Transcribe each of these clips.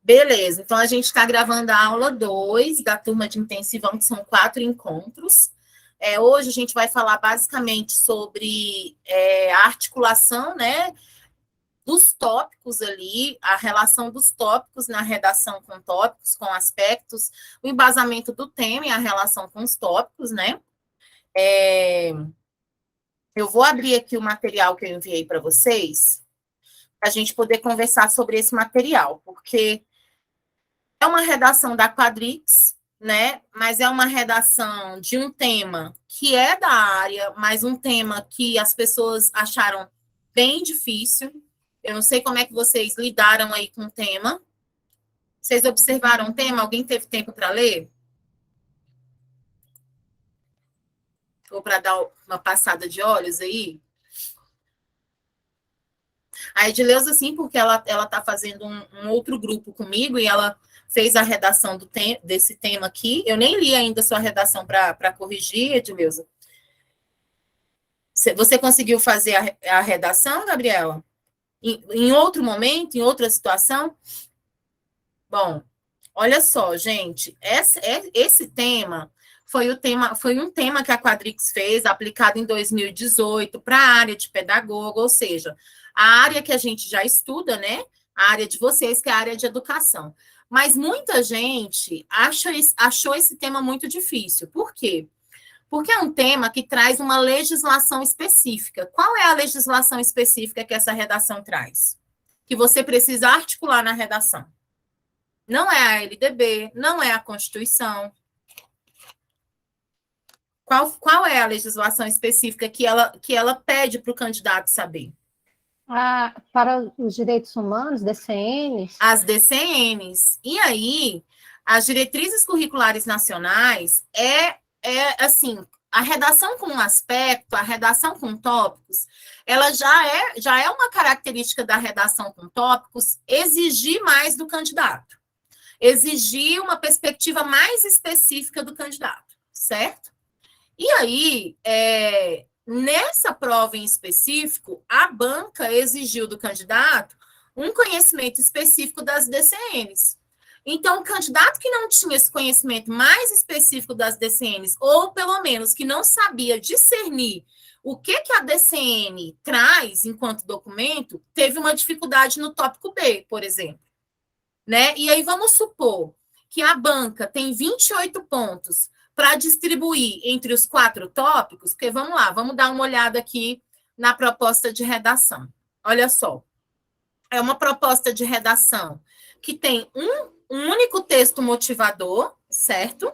Beleza, então a gente está gravando a aula 2 da turma de intensivão, que são 4 encontros. Hoje a gente vai falar basicamente sobre a articulação, né, dos tópicos ali, a relação dos tópicos na redação com tópicos, com aspectos, o embasamento do tema e a relação com os tópicos, né? Eu vou abrir aqui o material que eu enviei para vocês, para a gente poder conversar sobre esse material, porque é uma redação da Quadrix, né? Mas é uma redação de um tema que é da área, mas um tema que as pessoas acharam bem difícil. Eu não sei como é que vocês lidaram aí com o tema. Vocês observaram o tema? Alguém teve tempo para ler? Ou para dar uma passada de olhos aí? A Edileuza, sim, porque ela está fazendo um outro grupo comigo e ela fez a redação desse tema aqui. Eu nem li ainda a sua redação para corrigir, Edileuza. Você conseguiu fazer a redação, Gabriela? Em outro momento, em outra situação? Bom, olha só, gente, esse tema foi um tema que a Quadrix fez, aplicado em 2018 para a área de pedagogo, ou seja, a área que a gente já estuda, né? A área de vocês, que é a área de educação. Mas muita gente achou esse tema muito difícil. Por quê? Porque é um tema que traz uma legislação específica. Qual é a legislação específica que essa redação traz? Que você precisa articular na redação. Não é a LDB, não é a Constituição. Qual é a legislação específica que ela pede para o candidato saber? Para os direitos humanos, DCNs? As DCNs. E aí, as diretrizes curriculares nacionais assim, a redação com um aspecto, a redação com tópicos, ela já é uma característica da redação com tópicos exigir mais do candidato. Exigir uma perspectiva mais específica do candidato, certo? E aí, nessa prova em específico, a banca exigiu do candidato um conhecimento específico das DCNs. Então, o candidato que não tinha esse conhecimento mais específico das DCNs, ou pelo menos que não sabia discernir o que a DCN traz enquanto documento, teve uma dificuldade no tópico B, por exemplo. Né? E aí vamos supor que a banca tem 28 pontos para distribuir entre os 4 tópicos, porque vamos lá, vamos dar uma olhada aqui na proposta de redação. Olha só, é uma proposta de redação que tem um único texto motivador, certo?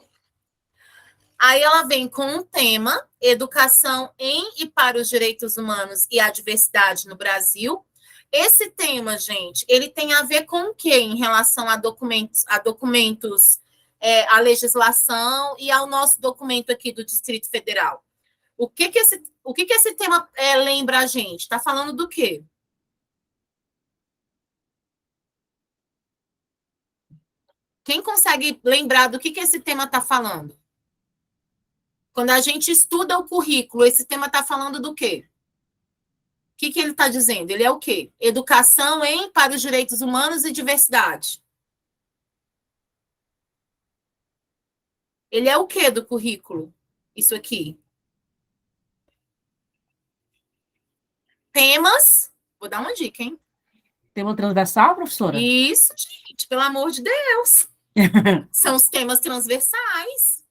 Aí ela vem com um tema, educação em e para os direitos humanos e a diversidade no Brasil. Esse tema, gente, ele tem a ver com o quê em relação a documentos, a legislação e ao nosso documento aqui do Distrito Federal? O que esse tema lembra a gente? Está falando do quê? Quem consegue lembrar do que esse tema está falando? Quando a gente estuda o currículo, esse tema está falando do quê? O que ele está dizendo? Ele é o quê? Educação para os direitos humanos e diversidade. Ele é o quê do currículo? Isso aqui. Temas. Vou dar uma dica, hein? Tema transversal, professora? Isso, gente, pelo amor de Deus. São os temas transversais.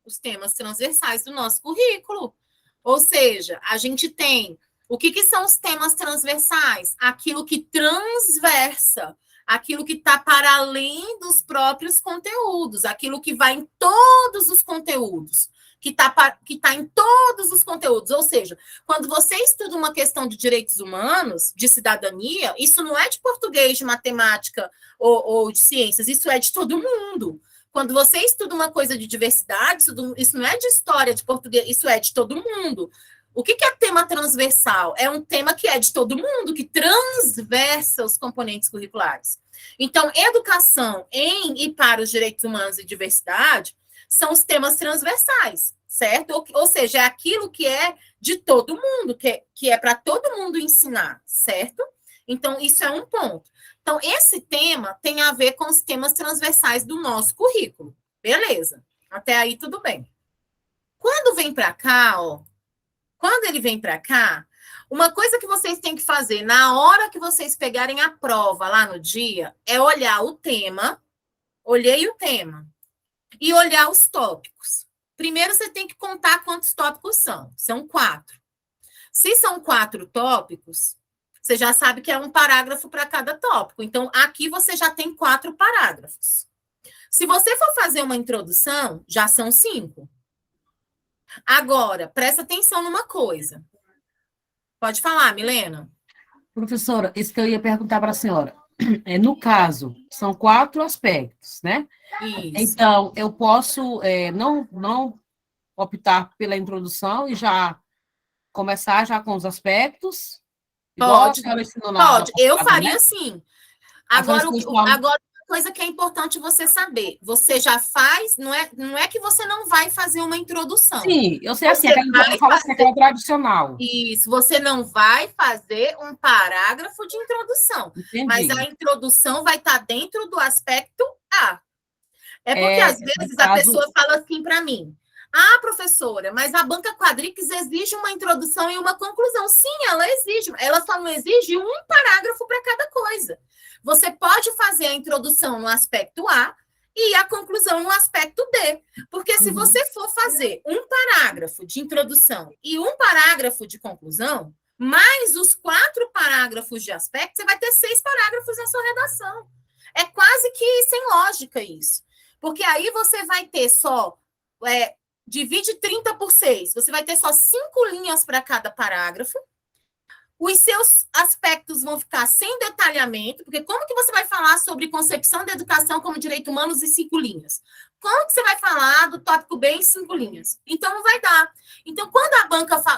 Os temas transversais do nosso currículo. Ou seja, a gente tem... O que são os temas transversais? Aquilo que transversa, aquilo que está para além dos próprios conteúdos, aquilo que vai em todos os conteúdos, que tá em todos os conteúdos. Ou seja, quando você estuda uma questão de direitos humanos, de cidadania, isso não é de português, de matemática ou de ciências, isso é de todo mundo. Quando você estuda uma coisa de diversidade, isso não é de história, de português, isso é de todo mundo. O que é tema transversal? É um tema que é de todo mundo, que transversa os componentes curriculares. Então, educação em e para os direitos humanos e diversidade são os temas transversais, certo? Ou seja, é aquilo que é de todo mundo, que é para todo mundo ensinar, certo? Então, isso é um ponto. Então, esse tema tem a ver com os temas transversais do nosso currículo. Beleza. Até aí, tudo bem. Quando vem para cá, ó, quando ele vem para cá, uma coisa que vocês têm que fazer na hora que vocês pegarem a prova lá no dia é olhar o tema, olhei o tema, e olhar os tópicos. Primeiro, você tem que contar quantos tópicos são. São 4. Se são 4 tópicos, você já sabe que é um parágrafo para cada tópico. Então, aqui você já tem 4 parágrafos. Se você for fazer uma introdução, já são 5. Agora, presta atenção numa coisa. Pode falar, Milena. Professora, isso que eu ia perguntar para a senhora. No caso, são 4 aspectos, né? Isso. Então, eu posso não optar pela introdução e já começar já com os aspectos? Igual Pode, a senhora ensinou na aula pode. Eu passada, faria né? assim. A senhora Agora, ensinou na aula- agora, uma coisa que é importante você saber. Você já faz, não é que você não vai fazer uma introdução. Sim, eu sei assim, Você vai eu falo assim, aquela tradicional. Isso, você não vai fazer um parágrafo de introdução. Entendi. Mas a introdução vai estar dentro do aspecto A. É porque, às vezes, a pessoa fala assim para mim: ah, professora, mas a banca Quadrix exige uma introdução e uma conclusão. Sim, ela exige. Ela só não exige um parágrafo para cada coisa. Você pode fazer a introdução no aspecto A e a conclusão no aspecto D. Porque se você for fazer um parágrafo de introdução e um parágrafo de conclusão, mais os 4 parágrafos de aspecto, você vai ter 6 parágrafos na sua redação. É quase que sem lógica isso. Porque aí você vai ter só... divide 30 por 6. Você vai ter só 5 linhas para cada parágrafo. Os seus aspectos vão ficar sem detalhamento, porque como que você vai falar sobre concepção da educação como direito humanos em 5 linhas? Como que você vai falar do tópico B em 5 linhas? Então, não vai dar. Então,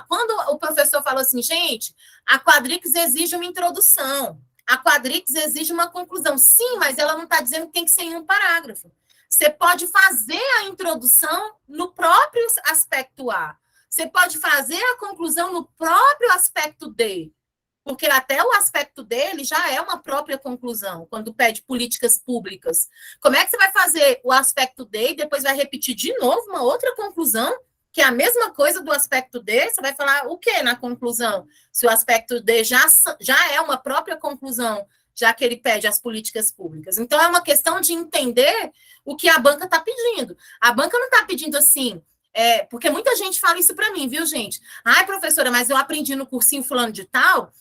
quando o professor falou assim, gente, a Quadrix exige uma introdução, a Quadrix exige uma conclusão. Sim, mas ela não está dizendo que tem que ser em um parágrafo. Você pode fazer a introdução no próprio aspecto A. Você pode fazer a conclusão no próprio aspecto D. Porque até o aspecto dele já é uma própria conclusão, quando pede políticas públicas. Como é que você vai fazer o aspecto D e depois vai repetir de novo uma outra conclusão, que é a mesma coisa do aspecto D? Você vai falar o quê na conclusão? Se o aspecto D já é uma própria conclusão, já que ele pede as políticas públicas. Então, é uma questão de entender o que a banca está pedindo. A banca não está pedindo assim, porque muita gente fala isso para mim, viu, gente? Ai, professora, mas eu aprendi no cursinho fulano de tal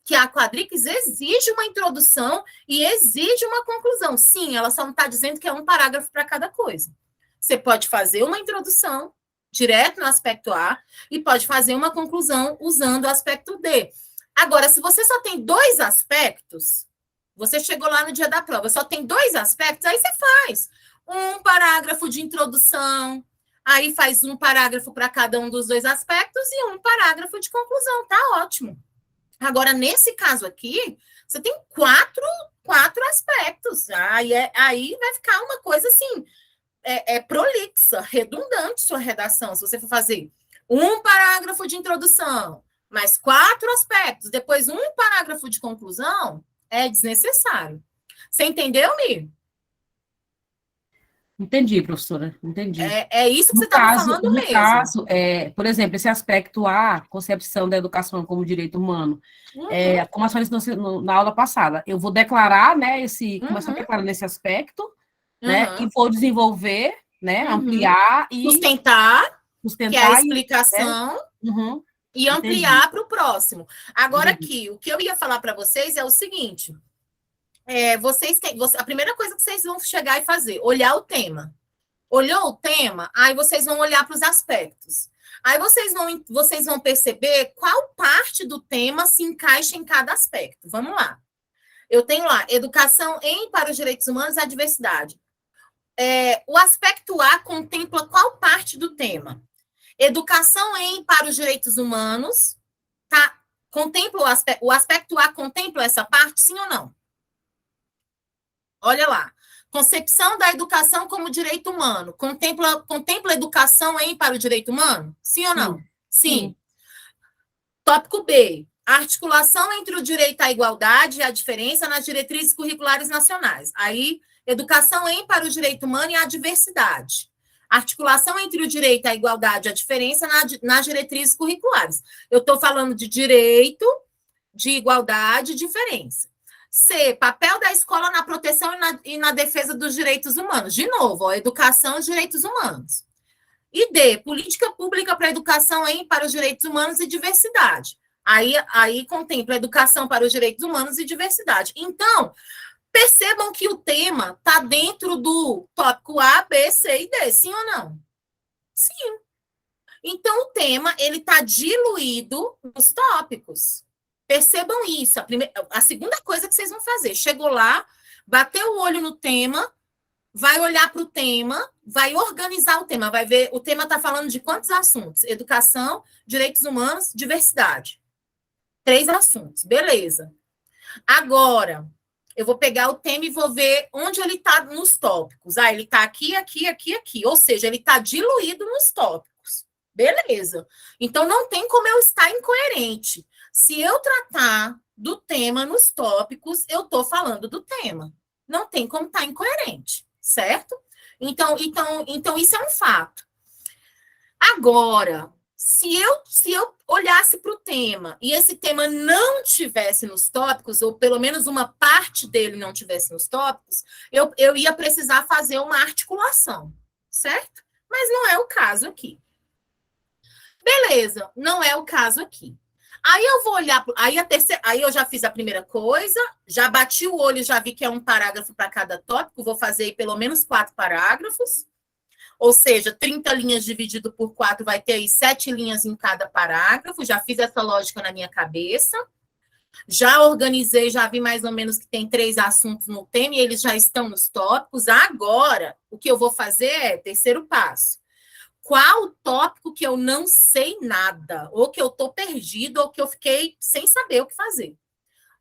que a Quadrix exige uma introdução e exige uma conclusão. Sim, ela só não está dizendo que é um parágrafo para cada coisa. Você pode fazer uma introdução direto no aspecto A e pode fazer uma conclusão usando o aspecto D. Agora, se você só tem 2 aspectos, você chegou lá no dia da prova, só tem 2 aspectos, aí você faz um parágrafo de introdução, aí faz um parágrafo para cada um dos 2 aspectos e um parágrafo de conclusão, tá ótimo. Agora, nesse caso aqui, você tem 4 aspectos, aí vai ficar uma coisa assim, prolixa, redundante sua redação, se você for fazer um parágrafo de introdução, mais 4 aspectos, depois um parágrafo de conclusão, é desnecessário. Você entendeu, Mi? Entendi, professora, entendi. É isso que você estava falando mesmo. No caso, por exemplo, esse aspecto A, concepção da educação como direito humano, como a senhora ensinou na aula passada, eu vou declarar, né, começar a declarar nesse aspecto, né, e vou desenvolver, né, ampliar e... Sustentar, que é a explicação, e ampliar para o próximo. Agora aqui, o que eu ia falar para vocês é o seguinte... a primeira coisa que vocês vão chegar e fazer, olhar o tema. Olhou o tema, aí vocês vão olhar para os aspectos. Aí vocês vão perceber qual parte do tema se encaixa em cada aspecto. Vamos lá. Eu tenho lá, educação para os direitos humanos e a diversidade. O aspecto A contempla qual parte do tema? Educação para os direitos humanos, tá? Contempla o aspecto A contempla essa parte, sim ou não? Olha lá. Concepção da educação como direito humano. Contempla a educação para o direito humano? Sim ou não? Sim. Tópico B. a articulação entre o direito à igualdade e a diferença nas diretrizes curriculares nacionais. Aí, educação em para o direito humano e a diversidade. Articulação entre o direito à igualdade e a diferença nas diretrizes curriculares. Eu estou falando de direito, de igualdade e diferença. C, papel da escola na proteção e na defesa dos direitos humanos. De novo, ó, educação e direitos humanos. E D, política pública para a educação para os direitos humanos e diversidade. Aí contempla educação para os direitos humanos e diversidade. Então, percebam que o tema está dentro do tópico A, B, C e D, sim ou não? Sim. Então, o tema ele está diluído nos tópicos. Percebam isso. A segunda coisa que vocês vão fazer, chegou lá, bateu o olho no tema, vai olhar para o tema, vai organizar o tema, vai ver, o tema está falando de quantos assuntos? Educação, direitos humanos, diversidade. 3 assuntos, beleza. Agora, eu vou pegar o tema e vou ver onde ele está nos tópicos. Ah, ele está aqui, aqui, aqui, aqui. Ou seja, ele está diluído nos tópicos. Beleza. Então, não tem como eu estar incoerente. Se eu tratar do tema nos tópicos, eu estou falando do tema. Não tem como estar incoerente, certo? Então, isso é um fato. Agora, se eu olhasse para o tema e esse tema não tivesse nos tópicos, ou pelo menos uma parte dele não tivesse nos tópicos, eu ia precisar fazer uma articulação, certo? Mas não é o caso aqui. Beleza, não é o caso aqui. Aí eu vou olhar, aí eu já fiz a primeira coisa, já bati o olho, já vi que é um parágrafo para cada tópico, vou fazer pelo menos 4 parágrafos. Ou seja, 30 linhas dividido por 4 vai ter aí 7 linhas em cada parágrafo. Já fiz essa lógica na minha cabeça. Já organizei, já vi mais ou menos que tem 3 assuntos no tema e eles já estão nos tópicos. Agora, o que eu vou fazer é, terceiro passo. Qual o tópico que eu não sei nada? Ou que eu estou perdido, ou que eu fiquei sem saber o que fazer?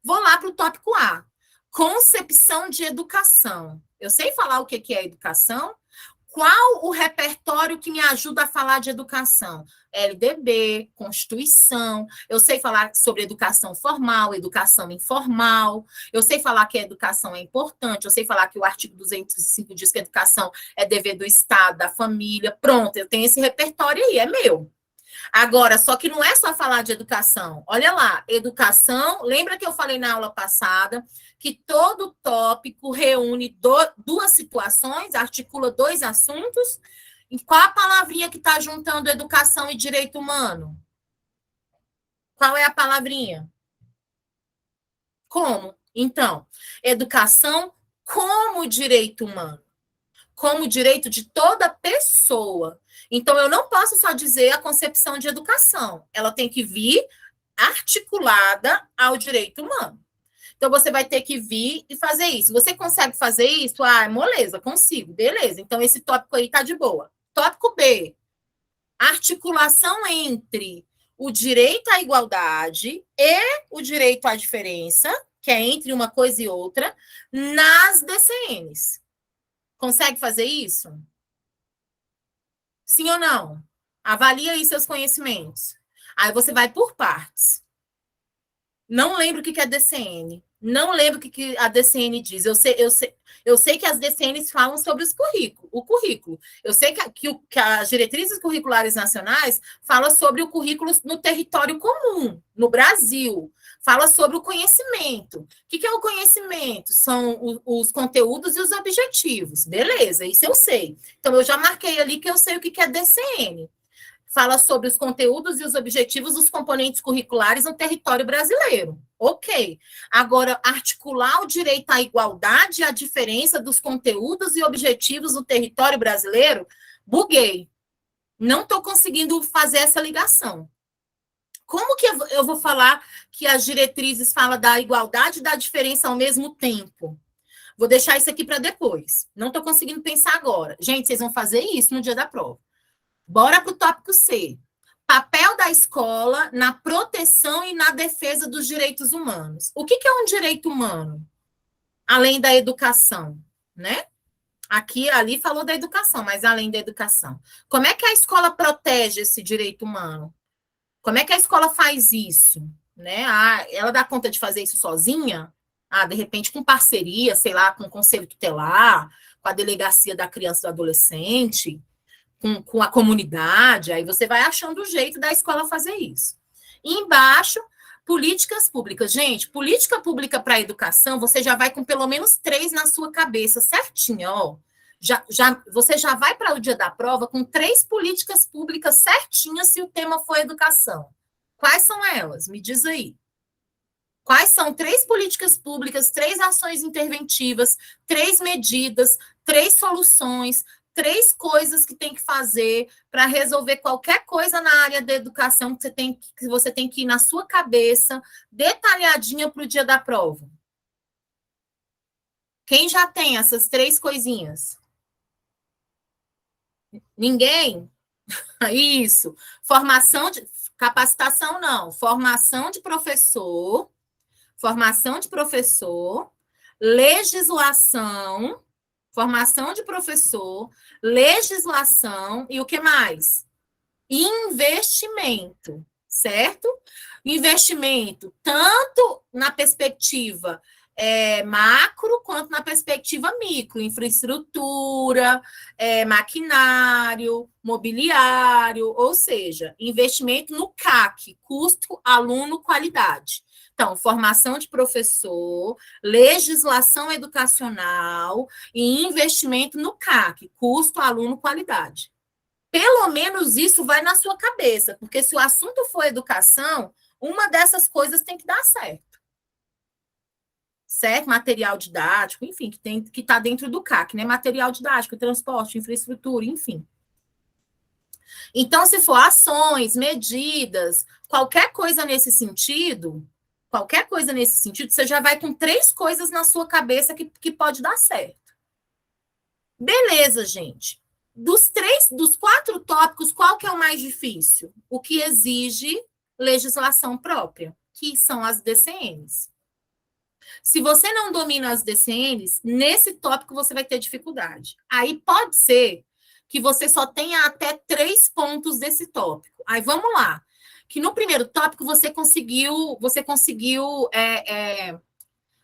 Vou lá para o tópico A. Concepção de educação. Eu sei falar o que é educação? Qual o repertório que me ajuda a falar de educação? LDB, Constituição, eu sei falar sobre educação formal, educação informal, eu sei falar que a educação é importante, eu sei falar que o artigo 205 diz que a educação é dever do Estado, da família, pronto, eu tenho esse repertório aí, é meu. Agora, só que não é só falar de educação. Olha lá, educação, lembra que eu falei na aula passada que todo tópico reúne 2 situações, articula 2 assuntos. E qual a palavrinha que está juntando educação e direito humano? Qual é a palavrinha? Como? Então, educação como direito humano. Como direito de toda pessoa. Então, eu não posso só dizer a concepção de educação. Ela tem que vir articulada ao direito humano. Então, você vai ter que vir e fazer isso. Você consegue fazer isso? Ah, moleza, consigo. Beleza. Então, esse tópico aí está de boa. Tópico B. Articulação entre o direito à igualdade e o direito à diferença, que é entre uma coisa e outra, nas DCNs. Consegue fazer isso? Sim ou não? Avalia aí seus conhecimentos. Aí você vai por partes. Não lembro o que é DCN. Não lembro o que a DCN diz. Eu sei que as DCNs falam sobre o currículo. Eu sei que as diretrizes curriculares nacionais falam sobre o currículo no território comum, no Brasil. Fala sobre o conhecimento. O que é o conhecimento? São os conteúdos e os objetivos. Beleza, isso eu sei. Então, eu já marquei ali que eu sei o que é DCN. Fala sobre os conteúdos e os objetivos dos componentes curriculares no território brasileiro. Ok. Agora, articular o direito à igualdade e a diferença dos conteúdos e objetivos no território brasileiro, buguei. Não estou conseguindo fazer essa ligação. Como que eu vou falar que as diretrizes falam da igualdade e da diferença ao mesmo tempo? Vou deixar isso aqui para depois. Não estou conseguindo pensar agora. Gente, vocês vão fazer isso no dia da prova. Bora para o tópico C. Papel da escola na proteção e na defesa dos direitos humanos. O que é um direito humano? Além da educação, né? Ali falou da educação, mas além da educação. Como é que a escola protege esse direito humano? Como é que a escola faz isso? né? Ah, ela dá conta de fazer isso sozinha? Ah, de repente com parceria, sei lá, com o conselho tutelar, com a delegacia da criança e do adolescente, com a comunidade, aí você vai achando o jeito da escola fazer isso. E embaixo, políticas públicas. Gente, política pública para a educação, você já vai com pelo menos 3 na sua cabeça, certinho, ó. Você já vai para o dia da prova com 3 políticas públicas certinhas se o tema for educação. Quais são elas? Me diz aí. Quais são 3 políticas públicas, 3 ações interventivas, 3 medidas, 3 soluções, 3 coisas que tem que fazer para resolver qualquer coisa na área da educação que você tem que ir na sua cabeça, detalhadinha para o dia da prova? Quem já tem essas 3 coisinhas? Ninguém? Isso. Capacitação não. Formação de professor, legislação, formação de professor, legislação e o que mais? Investimento, certo? Investimento tanto na perspectiva macro quanto na perspectiva micro, infraestrutura, maquinário, mobiliário, ou seja, investimento no CAC, custo, aluno, qualidade. Então, formação de professor, legislação educacional e investimento no CAC, custo, aluno, qualidade. Pelo menos isso vai na sua cabeça, porque se o assunto for educação, uma dessas coisas tem que dar certo. Certo? Material didático, enfim, que está dentro do CAC, né? Material didático, transporte, infraestrutura, enfim. Então, se for ações, medidas, qualquer coisa nesse sentido, você já vai com 3 coisas na sua cabeça que pode dar certo. Beleza, gente. Dos 4 tópicos, qual que é o mais difícil? O que exige legislação própria, que são as DCNs. Se você não domina as DCNs, nesse tópico você vai ter dificuldade. Aí pode ser que você só tenha até 3 pontos desse tópico. Aí vamos lá. Que no primeiro tópico você conseguiu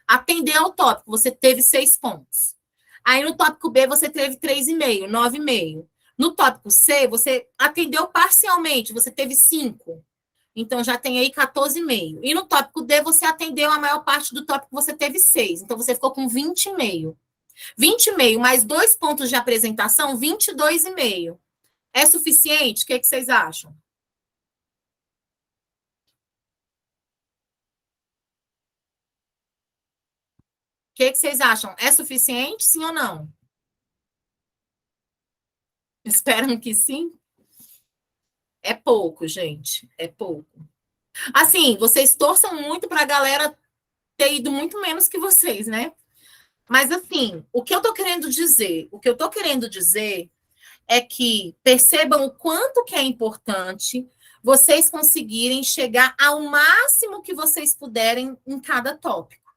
atender ao tópico, você teve 6 pontos. Aí no tópico B você teve 3,5, 9,5. No tópico C, você atendeu parcialmente, você teve 5. Então, já tem aí 14,5. E no tópico D, você atendeu a maior parte do tópico, você teve 6. Então, você ficou com 20,5. 20,5 mais 2 pontos de apresentação, 22,5. É suficiente? O que vocês acham? O que vocês acham? É suficiente, sim ou não? Esperam que sim? É pouco, gente. É pouco. Assim, vocês torçam muito para a galera ter ido muito menos que vocês, né? Mas, assim, o que eu tô querendo dizer é que percebam o quanto que é importante vocês conseguirem chegar ao máximo que vocês puderem em cada tópico.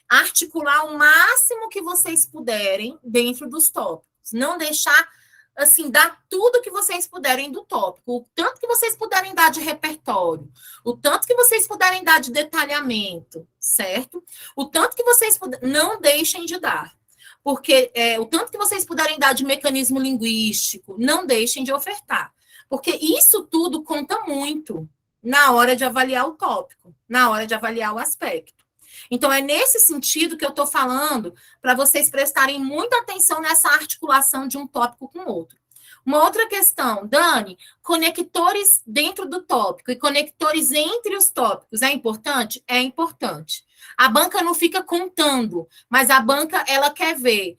Articular o máximo que vocês puderem dentro dos tópicos. Não deixar, assim, dar tudo que vocês puderem do tópico. O tanto que vocês puderem dar de repertório. O tanto que vocês puderem dar de detalhamento, certo? O tanto que vocês puderem... Não deixem de dar. Porque o tanto que vocês puderem dar de mecanismo linguístico, não deixem de ofertar. Porque isso tudo conta muito na hora de avaliar o tópico, na hora de avaliar o aspecto. Então, é nesse sentido que eu estou falando para vocês prestarem muita atenção nessa articulação de um tópico com o outro. Uma outra questão, Dani, conectores dentro do tópico e conectores entre os tópicos, é importante? É importante. A banca não fica contando, mas a banca, ela quer ver.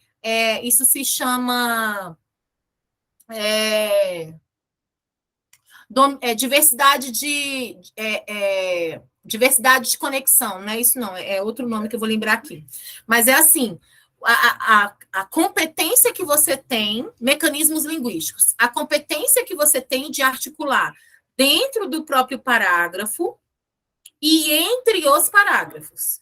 Isso se chama diversidade de conexão, não é isso não, é outro nome que eu vou lembrar aqui. Mas é assim, a competência que você tem, mecanismos linguísticos, a competência que você tem de articular dentro do próprio parágrafo e entre os parágrafos.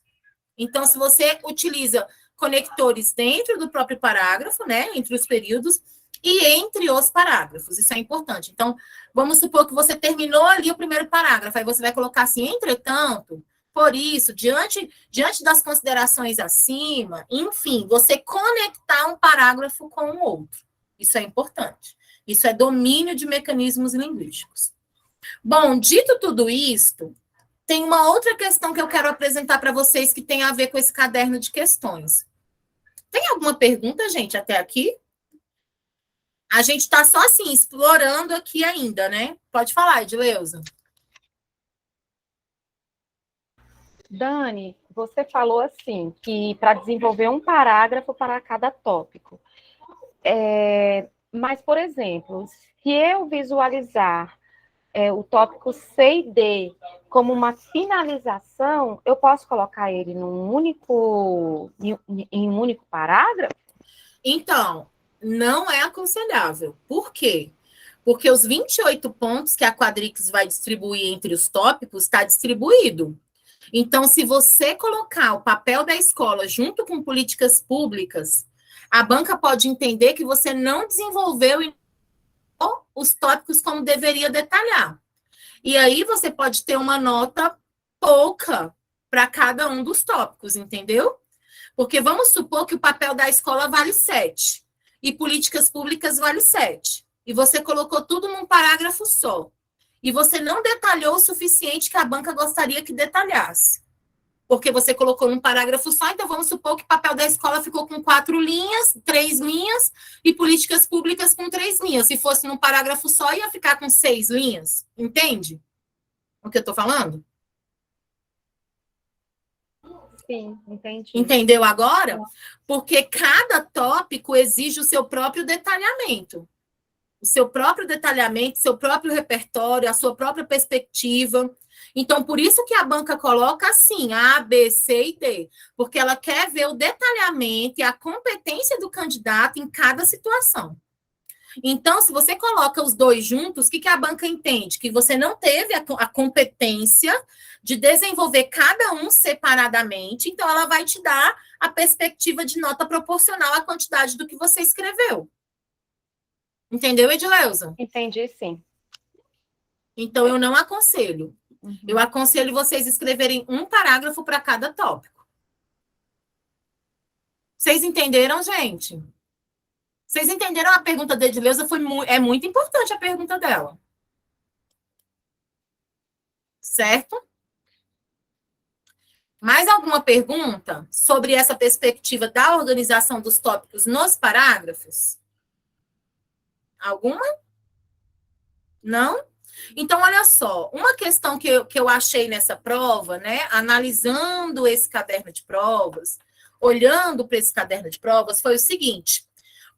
Então, se você utiliza conectores dentro do próprio parágrafo, né, entre os períodos, e entre os parágrafos. Isso é importante. Então, vamos supor que você terminou ali o primeiro parágrafo, aí você vai colocar assim, entretanto, por isso, diante das considerações acima, enfim, você conectar um parágrafo com o outro. Isso é importante. Isso é domínio de mecanismos linguísticos. Bom, dito tudo isto, tem uma outra questão que eu quero apresentar para vocês que tem a ver com esse caderno de questões. Tem alguma pergunta, gente, até aqui? A gente está só assim, explorando aqui ainda, né? Pode falar, Edileuza. Dani, você falou assim, que para desenvolver um parágrafo para cada tópico. Mas, por exemplo, se eu visualizar o tópico C e D como uma finalização, eu posso colocar ele em um único parágrafo? Então, não é aconselhável. Por quê? Porque os 28 pontos que a Quadrix vai distribuir entre os tópicos está distribuído. Então, se você colocar o papel da escola junto com políticas públicas, a banca pode entender que você não desenvolveu os tópicos como deveria detalhar. E aí você pode ter uma nota pouca para cada um dos tópicos, entendeu? Porque vamos supor que o papel da escola vale 7 e políticas públicas vale 7. E você colocou tudo num parágrafo só. E você não detalhou o suficiente que a banca gostaria que detalhasse. Porque você colocou num parágrafo só, então vamos supor que o papel da escola ficou com 4 linhas, 3 linhas, e políticas públicas com 3 linhas. Se fosse num parágrafo só, ia ficar com 6 linhas. Entende o que eu estou falando? Sim, entendi. Entendeu agora? Porque cada tópico exige o seu próprio detalhamento. O seu próprio detalhamento, seu próprio repertório, a sua própria perspectiva. Então, por isso que a banca coloca assim, A, B, C e D, porque ela quer ver o detalhamento e a competência do candidato em cada situação. Então, se você coloca os dois juntos, o que a banca entende? Que você não teve a competência de desenvolver cada um separadamente, então ela vai te dar a perspectiva de nota proporcional à quantidade do que você escreveu. Entendeu, Edileuza? Entendi, sim. Então, eu não aconselho. Eu aconselho vocês escreverem um parágrafo para cada tópico. Vocês entenderam, gente? Vocês entenderam a pergunta da Edileuza? É muito importante a pergunta dela. Certo? Mais alguma pergunta sobre essa perspectiva da organização dos tópicos nos parágrafos? Alguma? Não? Então, olha só, uma questão que eu achei nessa prova, né, analisando esse caderno de provas, olhando para esse caderno de provas, foi o seguinte: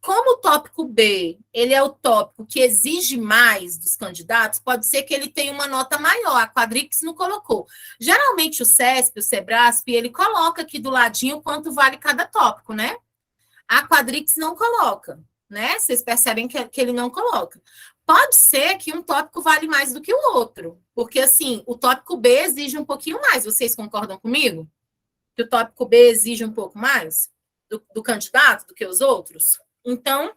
como o tópico B, ele é o tópico que exige mais dos candidatos, pode ser que ele tenha uma nota maior, a Quadrix não colocou. Geralmente o CESP, o SEBRASP, ele coloca aqui do ladinho quanto vale cada tópico, né? A Quadrix não coloca, né? Vocês percebem que ele não coloca. Pode ser que um tópico vale mais do que o outro, porque, assim, o tópico B exige um pouquinho mais. Vocês concordam comigo? Que o tópico B exige um pouco mais do candidato do que os outros? Então,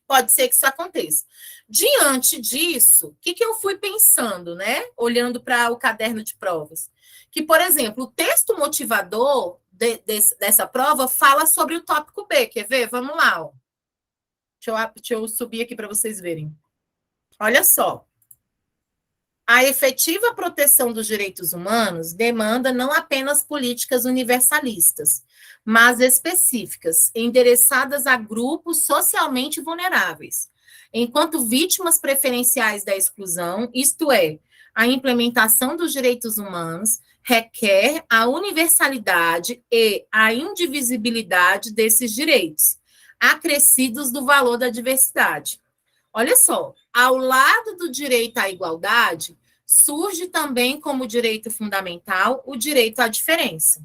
pode ser que isso aconteça. Diante disso, o que eu fui pensando, né? Olhando para o caderno de provas. Que, por exemplo, o texto motivador dessa prova fala sobre o tópico B. Quer ver? Vamos lá, ó. Deixa eu subir aqui para vocês verem. Olha só. A efetiva proteção dos direitos humanos demanda não apenas políticas universalistas, mas específicas, endereçadas a grupos socialmente vulneráveis, enquanto vítimas preferenciais da exclusão, isto é, a implementação dos direitos humanos requer a universalidade e a indivisibilidade desses direitos, acrescidos do valor da diversidade. Olha só, ao lado do direito à igualdade, surge também como direito fundamental o direito à diferença.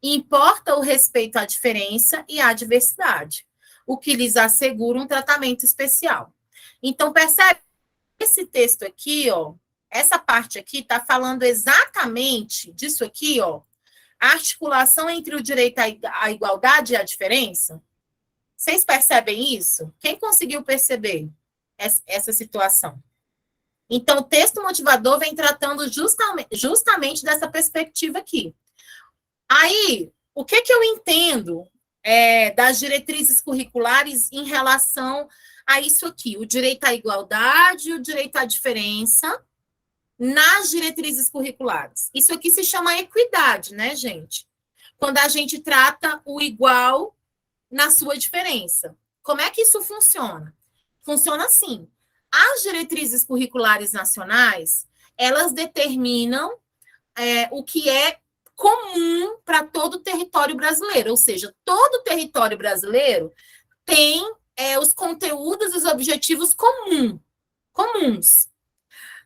Importa o respeito à diferença e à diversidade, o que lhes assegura um tratamento especial. Então, percebe? Esse texto aqui, ó, essa parte aqui está falando exatamente disso aqui, ó, a articulação entre o direito à igualdade e à diferença. Vocês percebem isso? Quem conseguiu perceber essa situação? Então, o texto motivador vem tratando justamente dessa perspectiva aqui. Aí, o que eu entendo das diretrizes curriculares em relação a isso aqui? O direito à igualdade, o direito à diferença nas diretrizes curriculares. Isso aqui se chama equidade, né, gente? Quando a gente trata o igual na sua diferença. Como é que isso funciona? Funciona assim. As diretrizes curriculares nacionais, elas determinam o que é comum para todo o território brasileiro, ou seja, todo o território brasileiro tem os conteúdos e os objetivos comuns.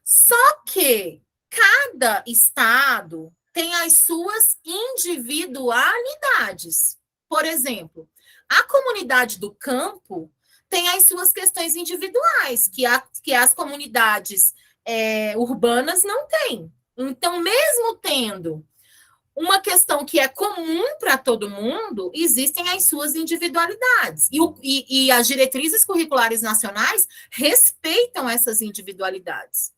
Só que cada estado tem as suas individualidades. Por exemplo, a comunidade do campo tem as suas questões individuais, que as comunidades urbanas não têm. Então, mesmo tendo uma questão que é comum para todo mundo, existem as suas individualidades. E as diretrizes curriculares nacionais respeitam essas individualidades.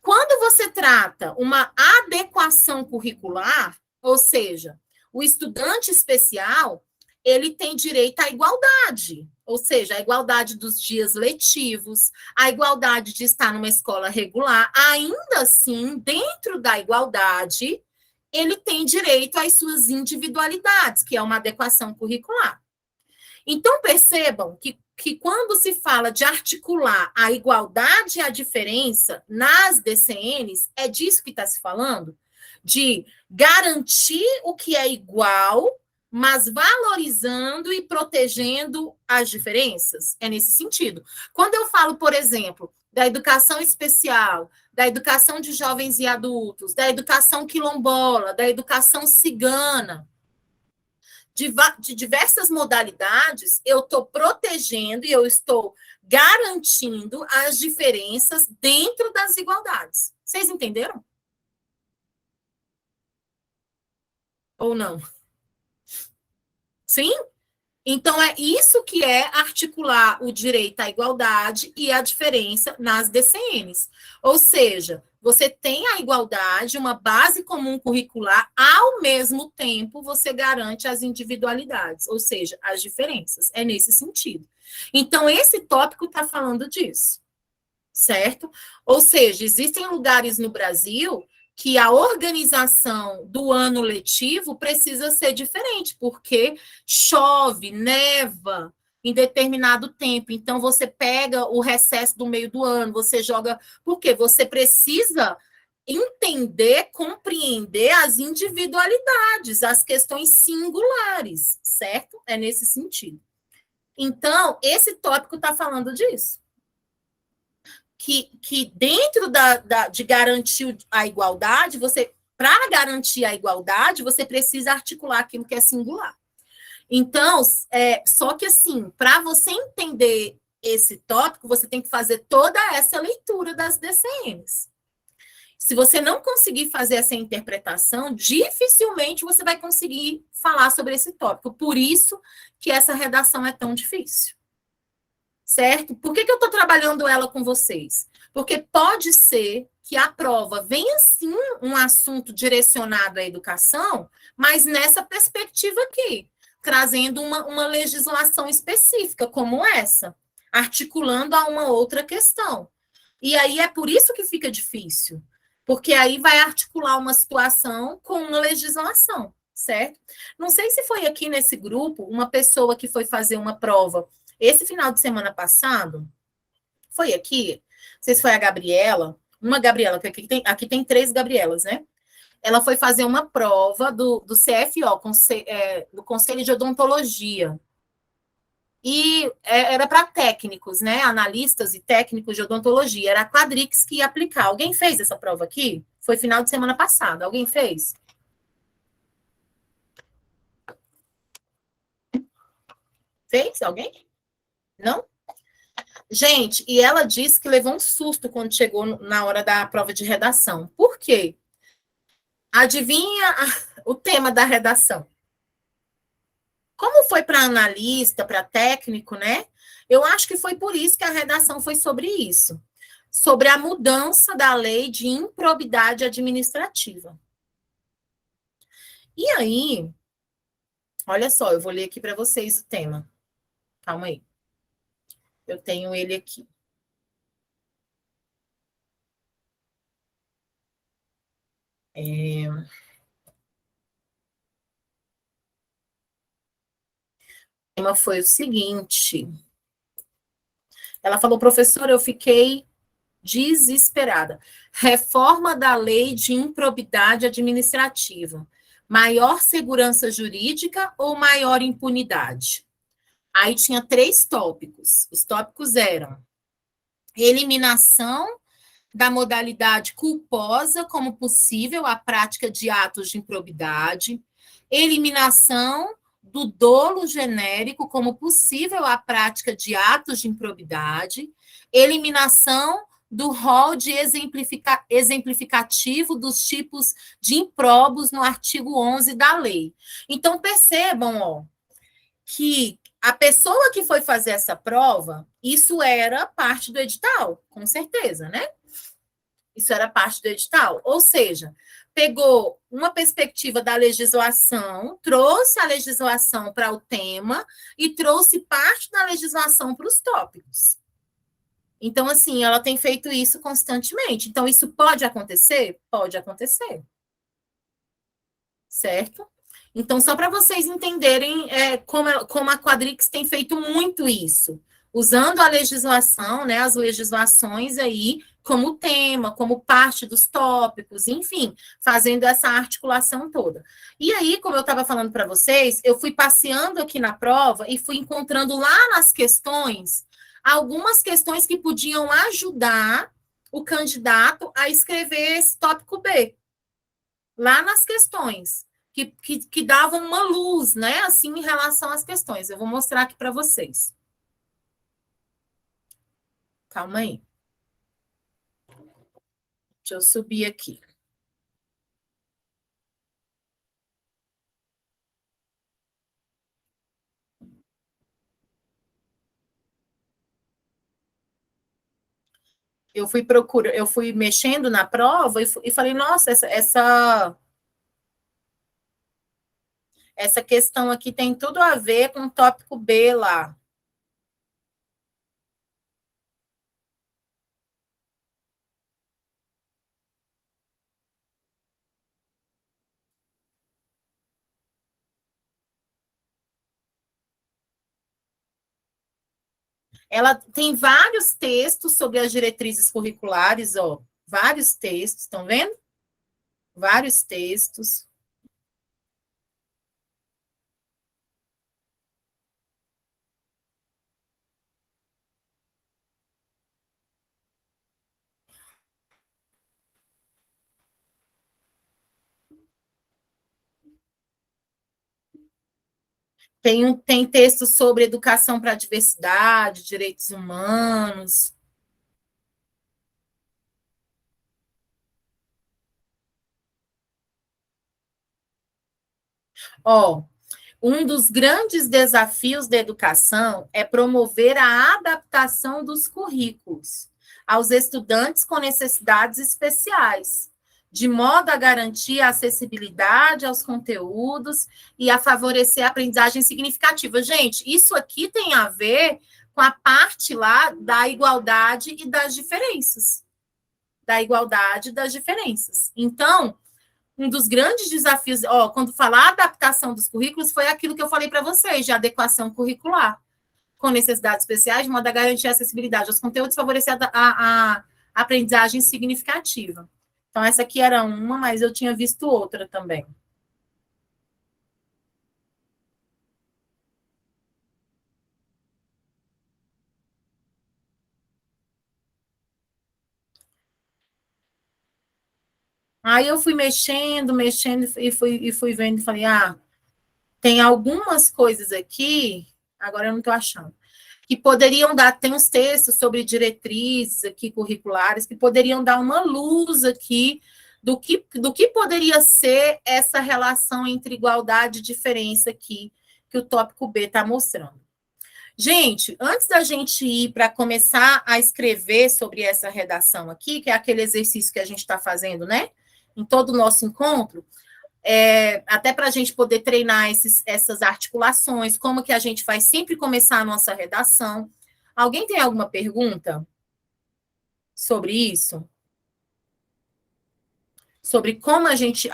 Quando você trata uma adequação curricular, ou seja, o estudante especial, ele tem direito à igualdade, ou seja, a igualdade dos dias letivos, a igualdade de estar numa escola regular. Ainda assim, dentro da igualdade, ele tem direito às suas individualidades, que é uma adequação curricular. Então, percebam que quando se fala de articular a igualdade e a diferença nas DCNs, é disso que está se falando? De garantir o que é igual, mas valorizando e protegendo as diferenças? É nesse sentido. Quando eu falo, por exemplo, da educação especial, da educação de jovens e adultos, da educação quilombola, da educação cigana, de diversas modalidades, eu estou protegendo e eu estou garantindo as diferenças dentro das igualdades. Vocês entenderam? Ou não? Sim? Então, é isso que é articular o direito à igualdade e a diferença nas DCNs. Ou seja, você tem a igualdade, uma base comum curricular, ao mesmo tempo você garante as individualidades, ou seja, as diferenças. É nesse sentido. Então, esse tópico está falando disso, certo? Ou seja, existem lugares no Brasil que a organização do ano letivo precisa ser diferente, porque chove, neva em determinado tempo. Então, você pega o recesso do meio do ano, você joga... Por quê? Você precisa entender, compreender as individualidades, as questões singulares, certo? É nesse sentido. Então, esse tópico está falando disso. Que dentro de garantir a igualdade, para garantir a igualdade, você precisa articular aquilo que é singular. Então, só que assim, para você entender esse tópico, você tem que fazer toda essa leitura das DCNs. Se você não conseguir fazer essa interpretação, dificilmente você vai conseguir falar sobre esse tópico. Por isso que essa redação é tão difícil. Certo? Por que eu estou trabalhando ela com vocês? Porque pode ser que a prova venha sim um assunto direcionado à educação, mas nessa perspectiva aqui, trazendo uma legislação específica como essa, articulando a uma outra questão. E aí é por isso que fica difícil, porque aí vai articular uma situação com uma legislação, certo? Não sei se foi aqui nesse grupo uma pessoa que foi fazer uma prova esse final de semana passado, foi aqui, não sei se foi a Gabriela, uma Gabriela, que aqui tem 3 Gabrielas, né? Ela foi fazer uma prova do CFO, do Conselho de Odontologia. E era para técnicos, né? Analistas e técnicos de odontologia. Era a Quadrix que ia aplicar. Alguém fez essa prova aqui? Foi final de semana passado. Alguém fez? Fez? Alguém? Não? Gente, e ela disse que levou um susto quando chegou na hora da prova de redação. Por quê? Adivinha o tema da redação? Como foi para analista, para técnico, né? Eu acho que foi por isso que a redação foi sobre isso, sobre a mudança da lei de improbidade administrativa. E aí, olha só, eu vou ler aqui para vocês o tema. Calma aí. Eu tenho ele aqui. O tema foi o seguinte. Ela falou, professora, eu fiquei desesperada. Reforma da lei de improbidade administrativa. Maior segurança jurídica ou maior impunidade? Aí tinha 3 tópicos. Os tópicos eram eliminação da modalidade culposa como possível a prática de atos de improbidade, eliminação do dolo genérico como possível a prática de atos de improbidade, eliminação do rol de exemplificativo dos tipos de improbos no artigo 11 da lei. Então, percebam, ó, que a pessoa que foi fazer essa prova, isso era parte do edital, com certeza, né? Isso era parte do edital. Ou seja, pegou uma perspectiva da legislação, trouxe a legislação para o tema e trouxe parte da legislação para os tópicos. Então, assim, ela tem feito isso constantemente. Então, isso pode acontecer? Pode acontecer. Certo? Então, só para vocês entenderem como a Quadrix tem feito muito isso, usando a legislação, né, as legislações aí como tema, como parte dos tópicos, enfim, fazendo essa articulação toda. E aí, como eu estava falando para vocês, eu fui passeando aqui na prova e fui encontrando lá nas questões algumas questões que podiam ajudar o candidato a escrever esse tópico B. Lá nas questões. Que davam uma luz, né, assim, em relação às questões. Eu vou mostrar aqui para vocês. Calma aí. Deixa eu subir aqui. Eu fui mexendo na prova e falei, nossa, essa questão aqui tem tudo a ver com o tópico B lá. Ela tem vários textos sobre as diretrizes curriculares, ó. Vários textos, estão vendo? Vários textos. Tem textos sobre educação para a diversidade, direitos humanos. Ó, um dos grandes desafios da educação é promover a adaptação dos currículos aos estudantes com necessidades especiais, de modo a garantir a acessibilidade aos conteúdos e a favorecer a aprendizagem significativa. Gente, isso aqui tem a ver com a parte lá da igualdade e das diferenças. Da igualdade e das diferenças. Então, um dos grandes desafios, quando falar adaptação dos currículos, foi aquilo que eu falei para vocês, de adequação curricular, com necessidades especiais, de modo a garantir a acessibilidade aos conteúdos e favorecer a aprendizagem significativa. Então, essa aqui era uma, mas eu tinha visto outra também. Aí eu fui mexendo e fui vendo e falei, tem algumas coisas aqui, agora eu não estou achando, que poderiam dar, tem uns textos sobre diretrizes aqui curriculares, que poderiam dar uma luz aqui do que poderia ser essa relação entre igualdade e diferença aqui, que o tópico B está mostrando. Gente, antes da gente ir para começar a escrever sobre essa redação aqui, que é aquele exercício que a gente está fazendo, né? Em todo o nosso encontro, até para a gente poder treinar essas articulações, como que a gente vai sempre começar a nossa redação. Alguém tem alguma pergunta sobre isso? Sobre como a gente...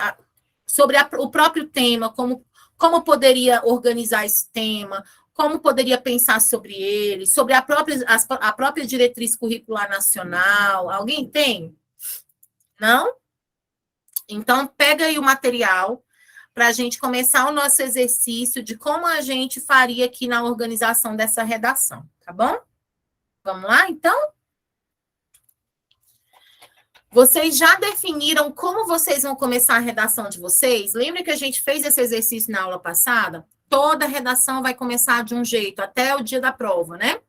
Sobre o próprio tema, como poderia organizar esse tema, como poderia pensar sobre ele, sobre a própria diretriz curricular nacional. Alguém tem? Não? Então, pega aí o material para a gente começar o nosso exercício de como a gente faria aqui na organização dessa redação, tá bom? Vamos lá, então? Vocês já definiram como vocês vão começar a redação de vocês? Lembra que a gente fez esse exercício na aula passada? Toda redação vai começar de um jeito, até o dia da prova, né?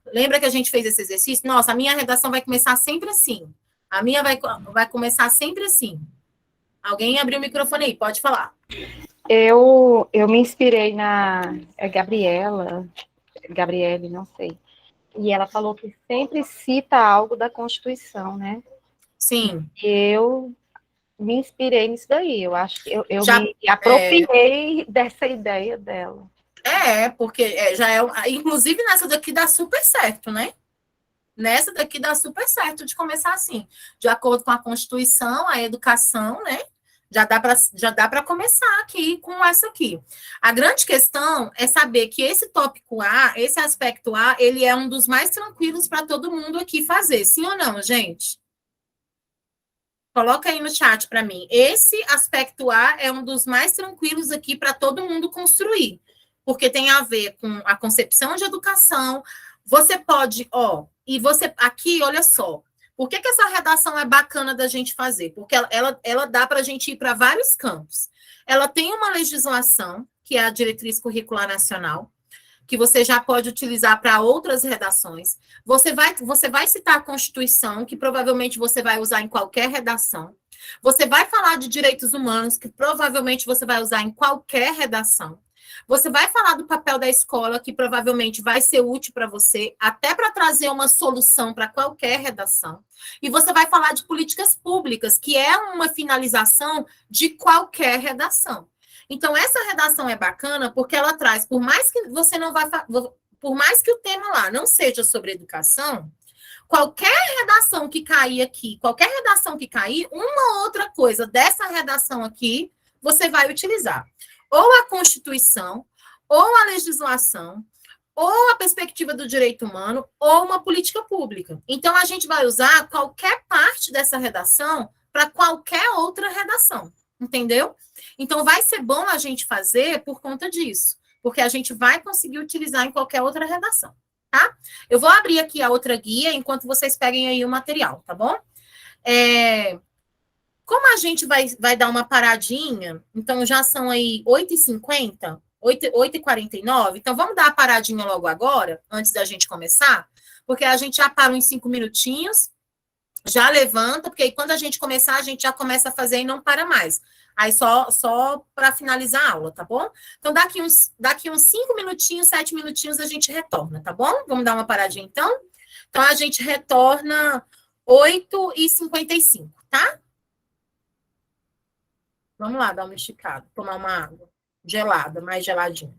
Lembra que a gente fez esse exercício? Nossa, a minha redação vai começar sempre assim. A minha vai começar sempre assim. Alguém abriu o microfone aí, pode falar. Eu me inspirei na Gabriele, não sei. E ela falou que sempre cita algo da Constituição, né? Sim. Eu me inspirei nisso daí. Eu acho que eu Já, me apropriei dessa ideia dela. Porque já é. Inclusive, nessa daqui dá super certo, né? Nessa daqui dá super certo de começar assim. De acordo com a Constituição, a educação, né? Já dá para começar aqui com essa aqui. A grande questão é saber que esse tópico A, esse aspecto A, ele é um dos mais tranquilos para todo mundo aqui fazer. Sim ou não, gente? Coloca aí no chat para mim. Esse aspecto A é um dos mais tranquilos aqui para todo mundo construir, porque tem a ver com a concepção de educação. Você pode, e você aqui, olha só. Por que essa redação é bacana da gente fazer? Porque ela dá para a gente ir para vários campos. Ela tem uma legislação, que é a Diretriz Curricular Nacional, que você já pode utilizar para outras redações. Você vai citar a Constituição, que provavelmente você vai usar em qualquer redação. Você vai falar de direitos humanos, que provavelmente você vai usar em qualquer redação. Você vai falar do papel da escola, que provavelmente vai ser útil para você, até para trazer uma solução para qualquer redação. E você vai falar de políticas públicas, que é uma finalização de qualquer redação. Então, essa redação é bacana porque ela traz, por mais que você não vá, por mais que o tema lá não seja sobre educação, qualquer redação que cair aqui, qualquer redação que cair, uma outra coisa dessa redação aqui, você vai utilizar. Ou a Constituição, ou a legislação, ou a perspectiva do direito humano, ou uma política pública. Então, a gente vai usar qualquer parte dessa redação para qualquer outra redação. Entendeu? Então, vai ser bom a gente fazer por conta disso, porque a gente vai conseguir utilizar em qualquer outra redação, tá? Eu vou abrir aqui a outra guia enquanto vocês peguem aí o material, tá bom? Como a gente vai dar uma paradinha, então já são aí 8h50, 8h49, então vamos dar a paradinha logo agora, antes da gente começar, porque a gente já para uns 5 minutinhos, já levanta, porque aí quando a gente começar, a gente já começa a fazer e não para mais. Aí só para finalizar a aula, tá bom? Então, daqui uns 5 minutinhos, 7 minutinhos, a gente retorna, tá bom? Vamos dar uma paradinha, então? Então, a gente retorna 8h55, tá? Vamos lá, dar uma esticada, tomar uma água gelada, mais geladinha.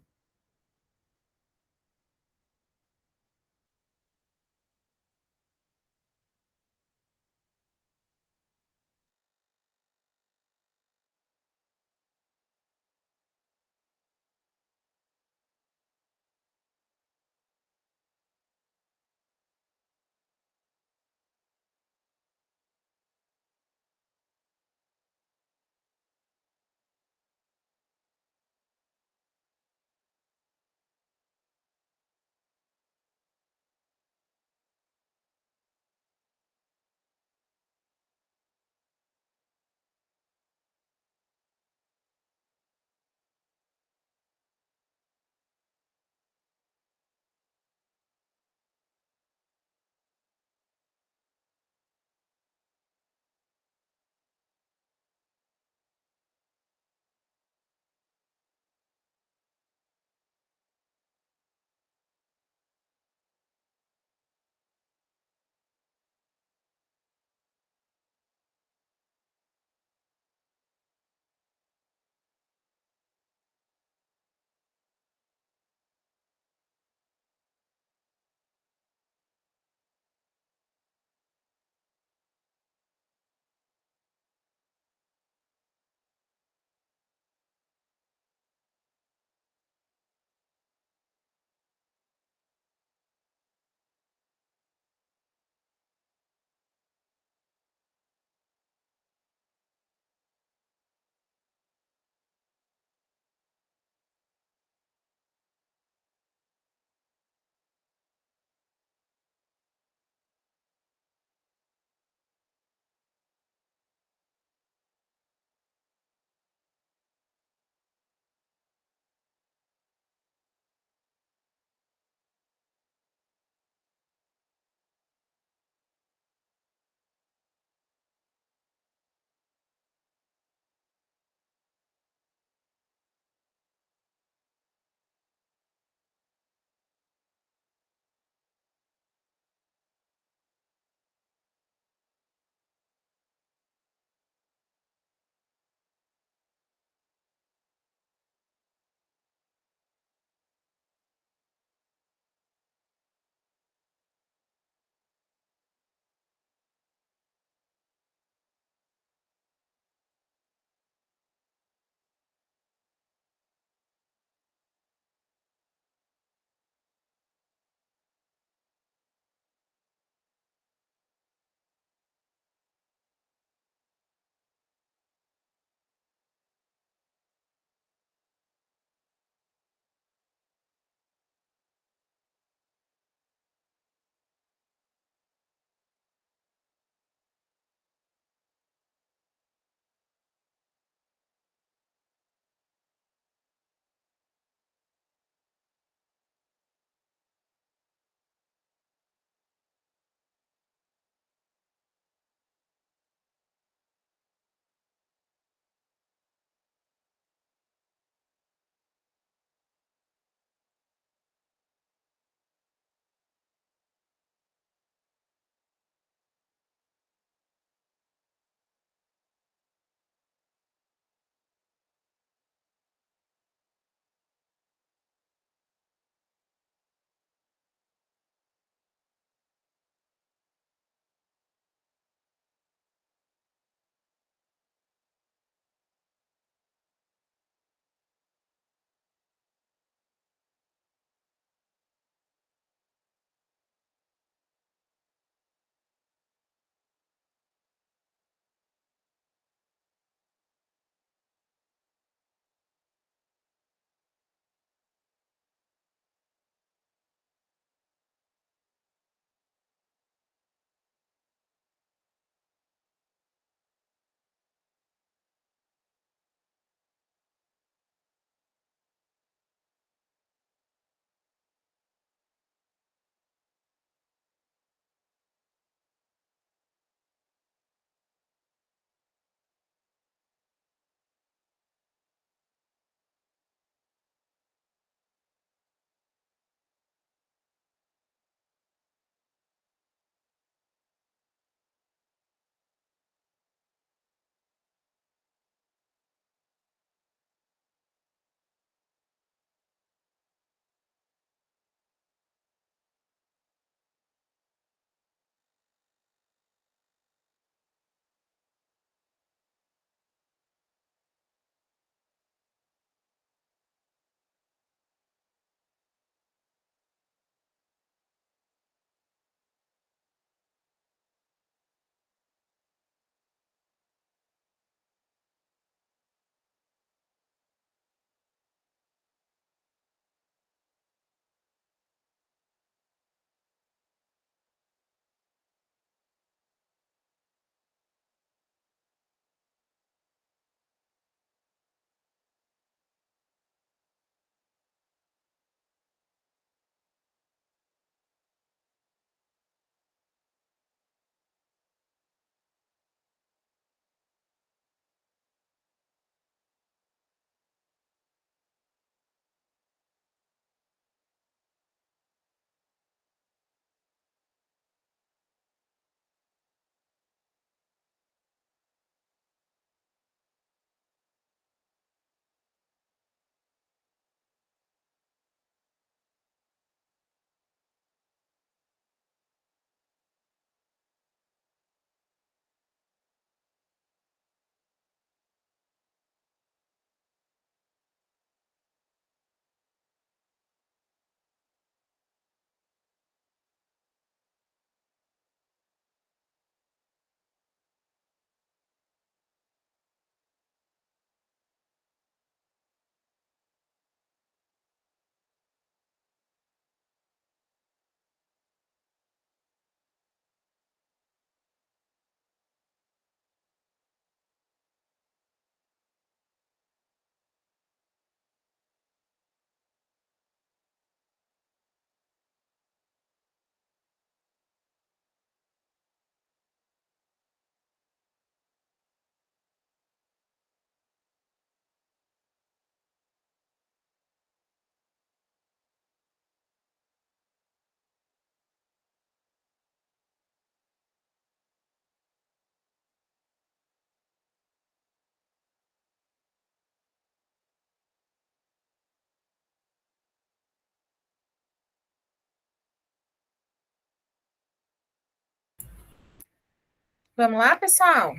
Vamos lá, pessoal?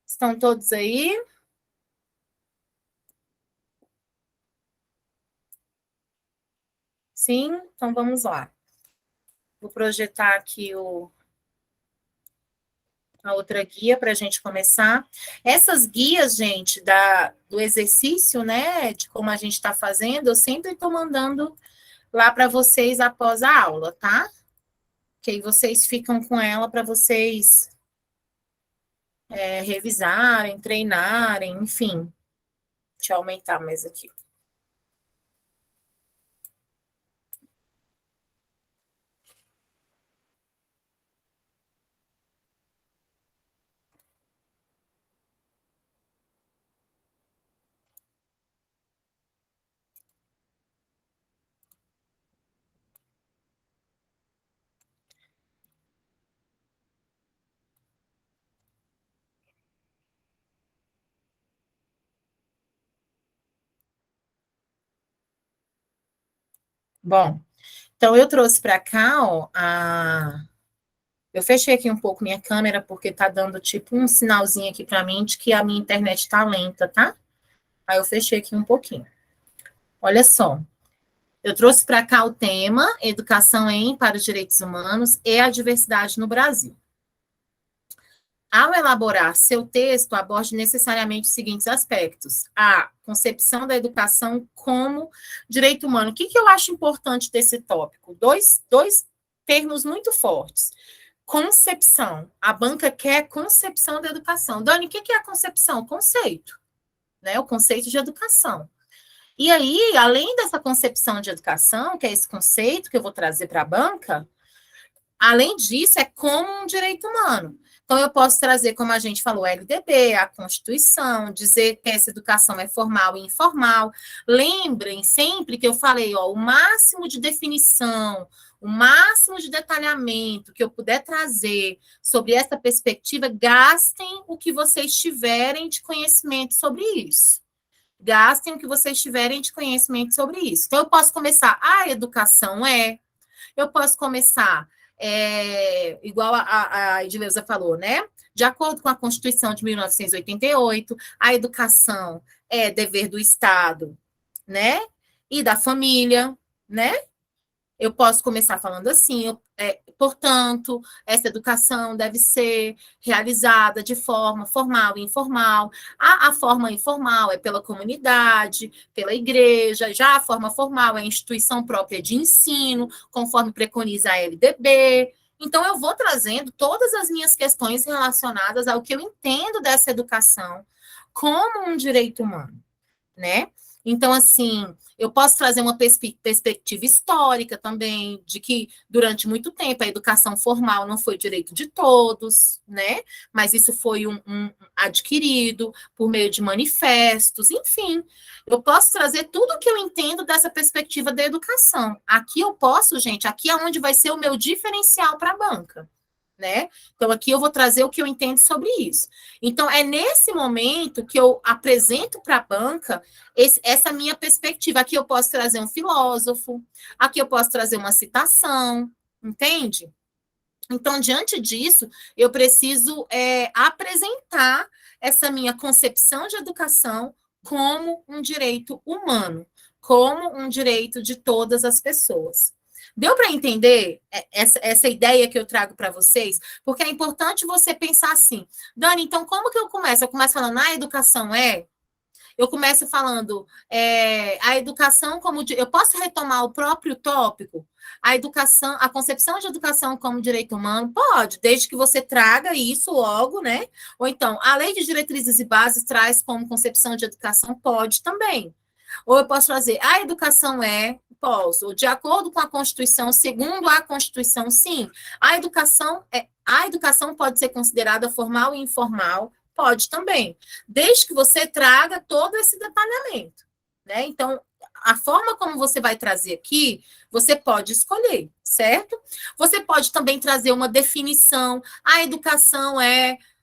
Estão todos aí? Sim? Então vamos lá. Vou projetar aqui a outra guia para a gente começar. Essas guias, gente, do exercício, né, de como a gente está fazendo, eu sempre estou mandando lá para vocês após a aula, tá? Que aí vocês ficam com ela para vocês revisarem, treinarem, enfim. Deixa eu aumentar mais aqui. Bom, então eu trouxe para cá, ó, eu fechei aqui um pouco minha câmera, porque tá dando tipo um sinalzinho aqui para mim de que a minha internet tá lenta, tá? Aí eu fechei aqui um pouquinho. Olha só, eu trouxe para cá o tema Educação para os Direitos Humanos e a Diversidade no Brasil. Ao elaborar seu texto, aborde necessariamente os seguintes aspectos. A concepção da educação como direito humano. O que eu acho importante desse tópico? Dois termos muito fortes. Concepção. A banca quer concepção da educação. Dani, o que é a concepção? Conceito. Né? O conceito de educação. E aí, além dessa concepção de educação, que é esse conceito que eu vou trazer para a banca, além disso, é como um direito humano. Então, eu posso trazer, como a gente falou, LDB, a Constituição, dizer que essa educação é formal e informal. Lembrem sempre que eu falei, ó, o máximo de definição, o máximo de detalhamento que eu puder trazer sobre essa perspectiva, gastem o que vocês tiverem de conhecimento sobre isso. Gastem o que vocês tiverem de conhecimento sobre isso. Então, eu posso começar, a educação eu posso começar, igual a Edileuza falou, né? De acordo com a Constituição de 1988, a educação é dever do Estado, né? E da família, né? Eu posso começar falando assim, portanto, essa educação deve ser realizada de forma formal e informal. A forma informal é pela comunidade, pela igreja, já a forma formal é a instituição própria de ensino, conforme preconiza a LDB. Então, eu vou trazendo todas as minhas questões relacionadas ao que eu entendo dessa educação como um direito humano, né? Então, assim, eu posso trazer uma perspectiva histórica também, de que durante muito tempo a educação formal não foi direito de todos, né? Mas isso foi adquirido por meio de manifestos, enfim. Eu posso trazer tudo o que eu entendo dessa perspectiva da educação. Aqui eu posso, gente, aqui é onde vai ser o meu diferencial para a banca. Né? Então, aqui eu vou trazer o que eu entendo sobre isso. Então, é nesse momento que eu apresento para a banca essa minha perspectiva. Aqui eu posso trazer um filósofo, aqui eu posso trazer uma citação, entende? Então, diante disso, eu preciso apresentar essa minha concepção de educação como um direito humano, como um direito de todas as pessoas. Deu para entender essa ideia que eu trago para vocês? Porque é importante você pensar assim, Dani, então como que eu começo? Eu começo falando, a educação eu começo falando, a educação como... Eu posso retomar o próprio tópico? A educação, a concepção de educação como direito humano? Pode, desde que você traga isso logo, né? Ou então, a Lei de Diretrizes e Bases traz como concepção de educação? Pode também. Ou eu posso fazer, a educação posso, de acordo com a Constituição, segundo a Constituição, sim. A educação pode ser considerada formal e informal, pode também, desde que você traga todo esse detalhamento, né? Então, a forma como você vai trazer aqui, você pode escolher, certo? Você pode também trazer uma definição, a educação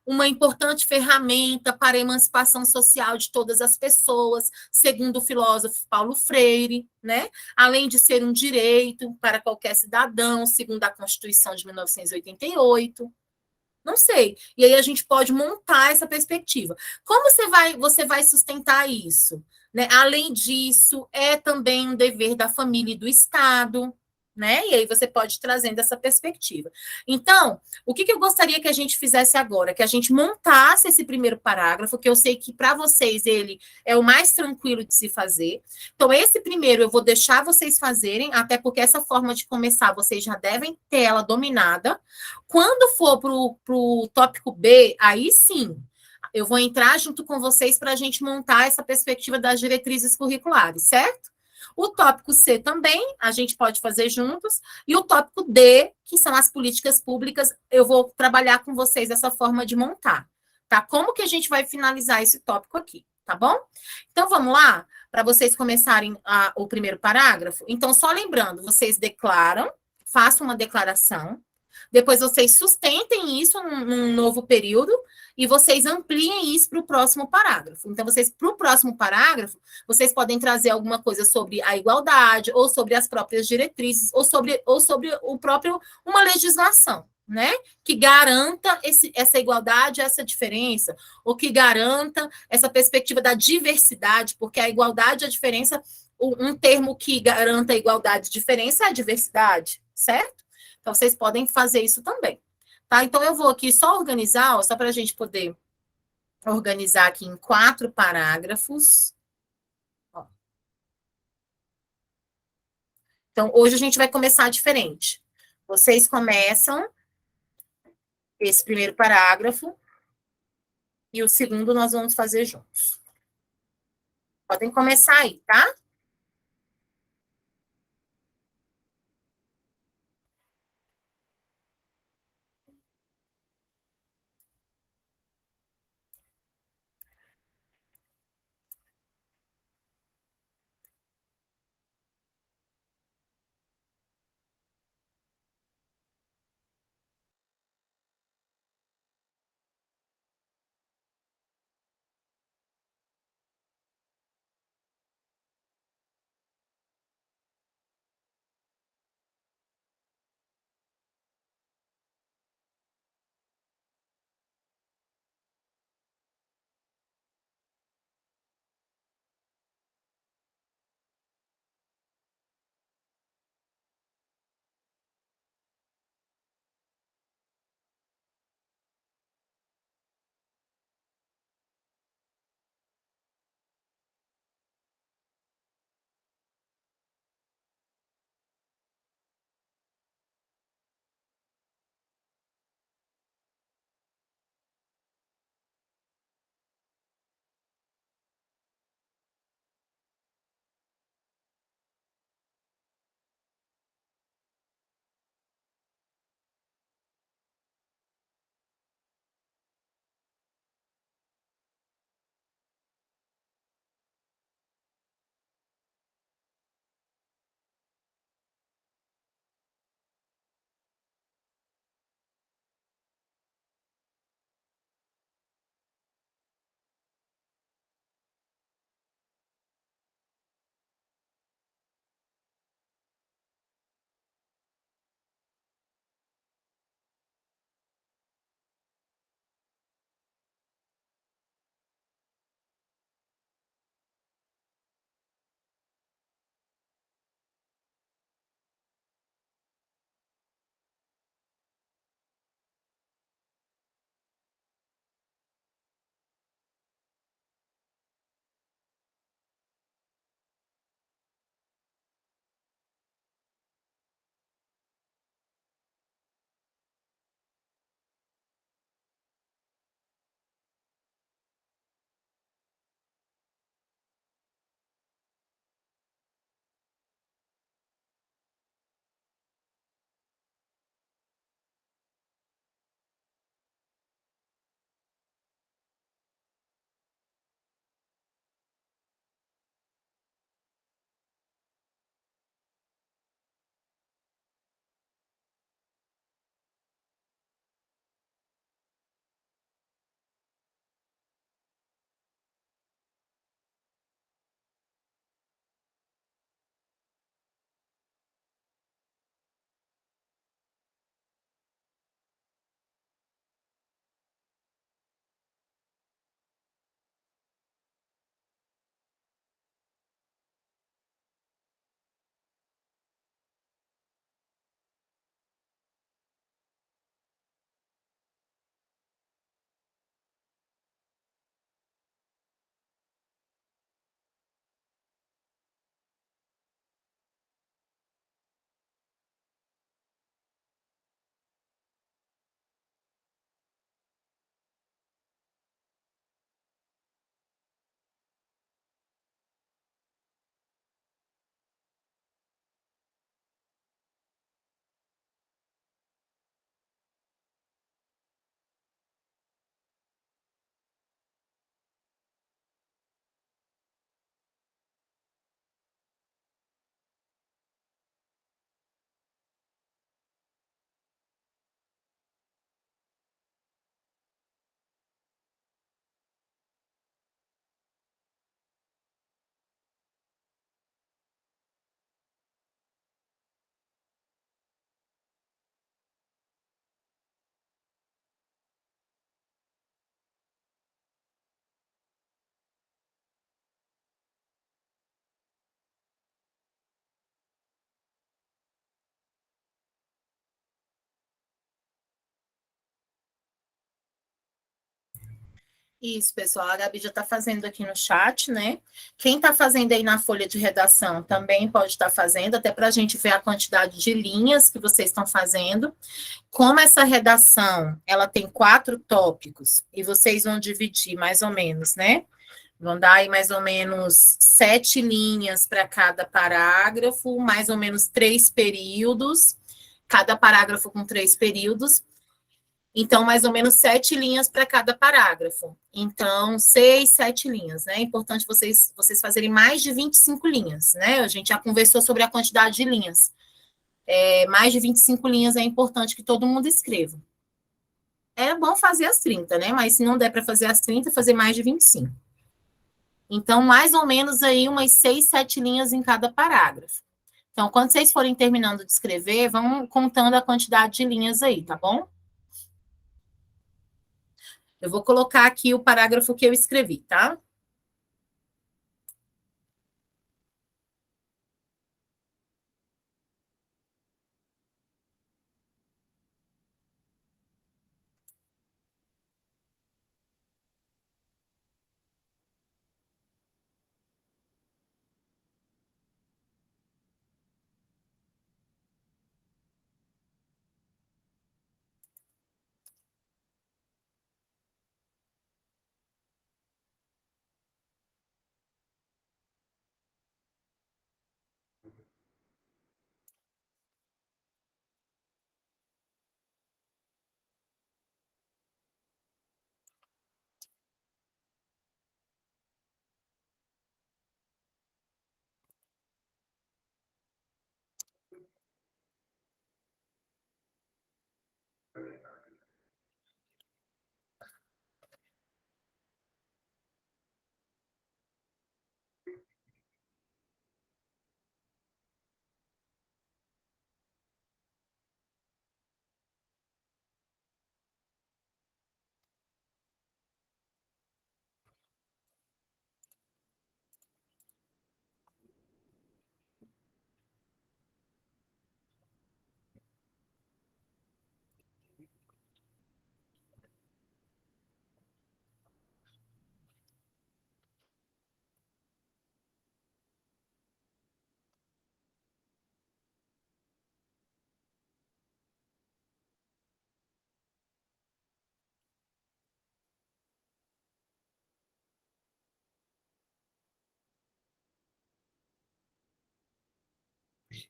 uma importante ferramenta para a emancipação social de todas as pessoas, segundo o filósofo Paulo Freire, né? Além de ser um direito para qualquer cidadão, segundo a Constituição de 1988. Não sei. E aí a gente pode montar essa perspectiva. Como você vai sustentar isso? Né? Além disso, é também um dever da família e do Estado, né? E aí você pode ir trazendo essa perspectiva. Então, o que eu gostaria que a gente fizesse agora? Que a gente montasse esse primeiro parágrafo, que eu sei que para vocês ele é o mais tranquilo de se fazer. Então, esse primeiro eu vou deixar vocês fazerem, até porque essa forma de começar vocês já devem ter ela dominada. Quando for para o tópico B, aí sim, eu vou entrar junto com vocês para a gente montar essa perspectiva das diretrizes curriculares, certo? O tópico C também, a gente pode fazer juntos. E o tópico D, que são as políticas públicas, eu vou trabalhar com vocês essa forma de montar, tá? Como que a gente vai finalizar esse tópico aqui, tá bom? Então, vamos lá, para vocês começarem o primeiro parágrafo. Então, só lembrando, vocês declaram, façam uma declaração, depois vocês sustentem isso num novo período e vocês ampliem isso para o próximo parágrafo. Então, vocês, para o próximo parágrafo, vocês podem trazer alguma coisa sobre a igualdade, ou sobre as próprias diretrizes, ou sobre o próprio, uma legislação, né? Que garanta essa igualdade, essa diferença, ou que garanta essa perspectiva da diversidade, porque a igualdade e a diferença, um termo que garanta a igualdade e diferença é a diversidade, certo? Então, vocês podem fazer isso também. Tá? Então, eu vou aqui só organizar, ó, só para a gente poder organizar aqui em 4 parágrafos. Ó. Então, hoje a gente vai começar diferente. Vocês começam esse primeiro parágrafo e o segundo nós vamos fazer juntos. Podem começar aí, tá? Isso, pessoal, a Gabi já está fazendo aqui no chat, né? Quem está fazendo aí na folha de redação também pode estar fazendo, até para a gente ver a quantidade de linhas que vocês estão fazendo. Como essa redação, ela tem 4 tópicos, e vocês vão dividir mais ou menos, né? Vão dar aí mais ou menos 7 linhas para cada parágrafo, mais ou menos 3 períodos, cada parágrafo com 3 períodos. Então, mais ou menos 7 linhas para cada parágrafo. Então, 6, 7 linhas, né? É importante vocês fazerem mais de 25 linhas, né? A gente já conversou sobre a quantidade de linhas. Mais de 25 linhas é importante que todo mundo escreva. É bom fazer as 30, né? Mas se não der para fazer as 30, fazer mais de 25. Então, mais ou menos aí umas 6, 7 linhas em cada parágrafo. Então, quando vocês forem terminando de escrever, vão contando a quantidade de linhas aí, tá bom? Eu vou colocar aqui o parágrafo que eu escrevi, tá?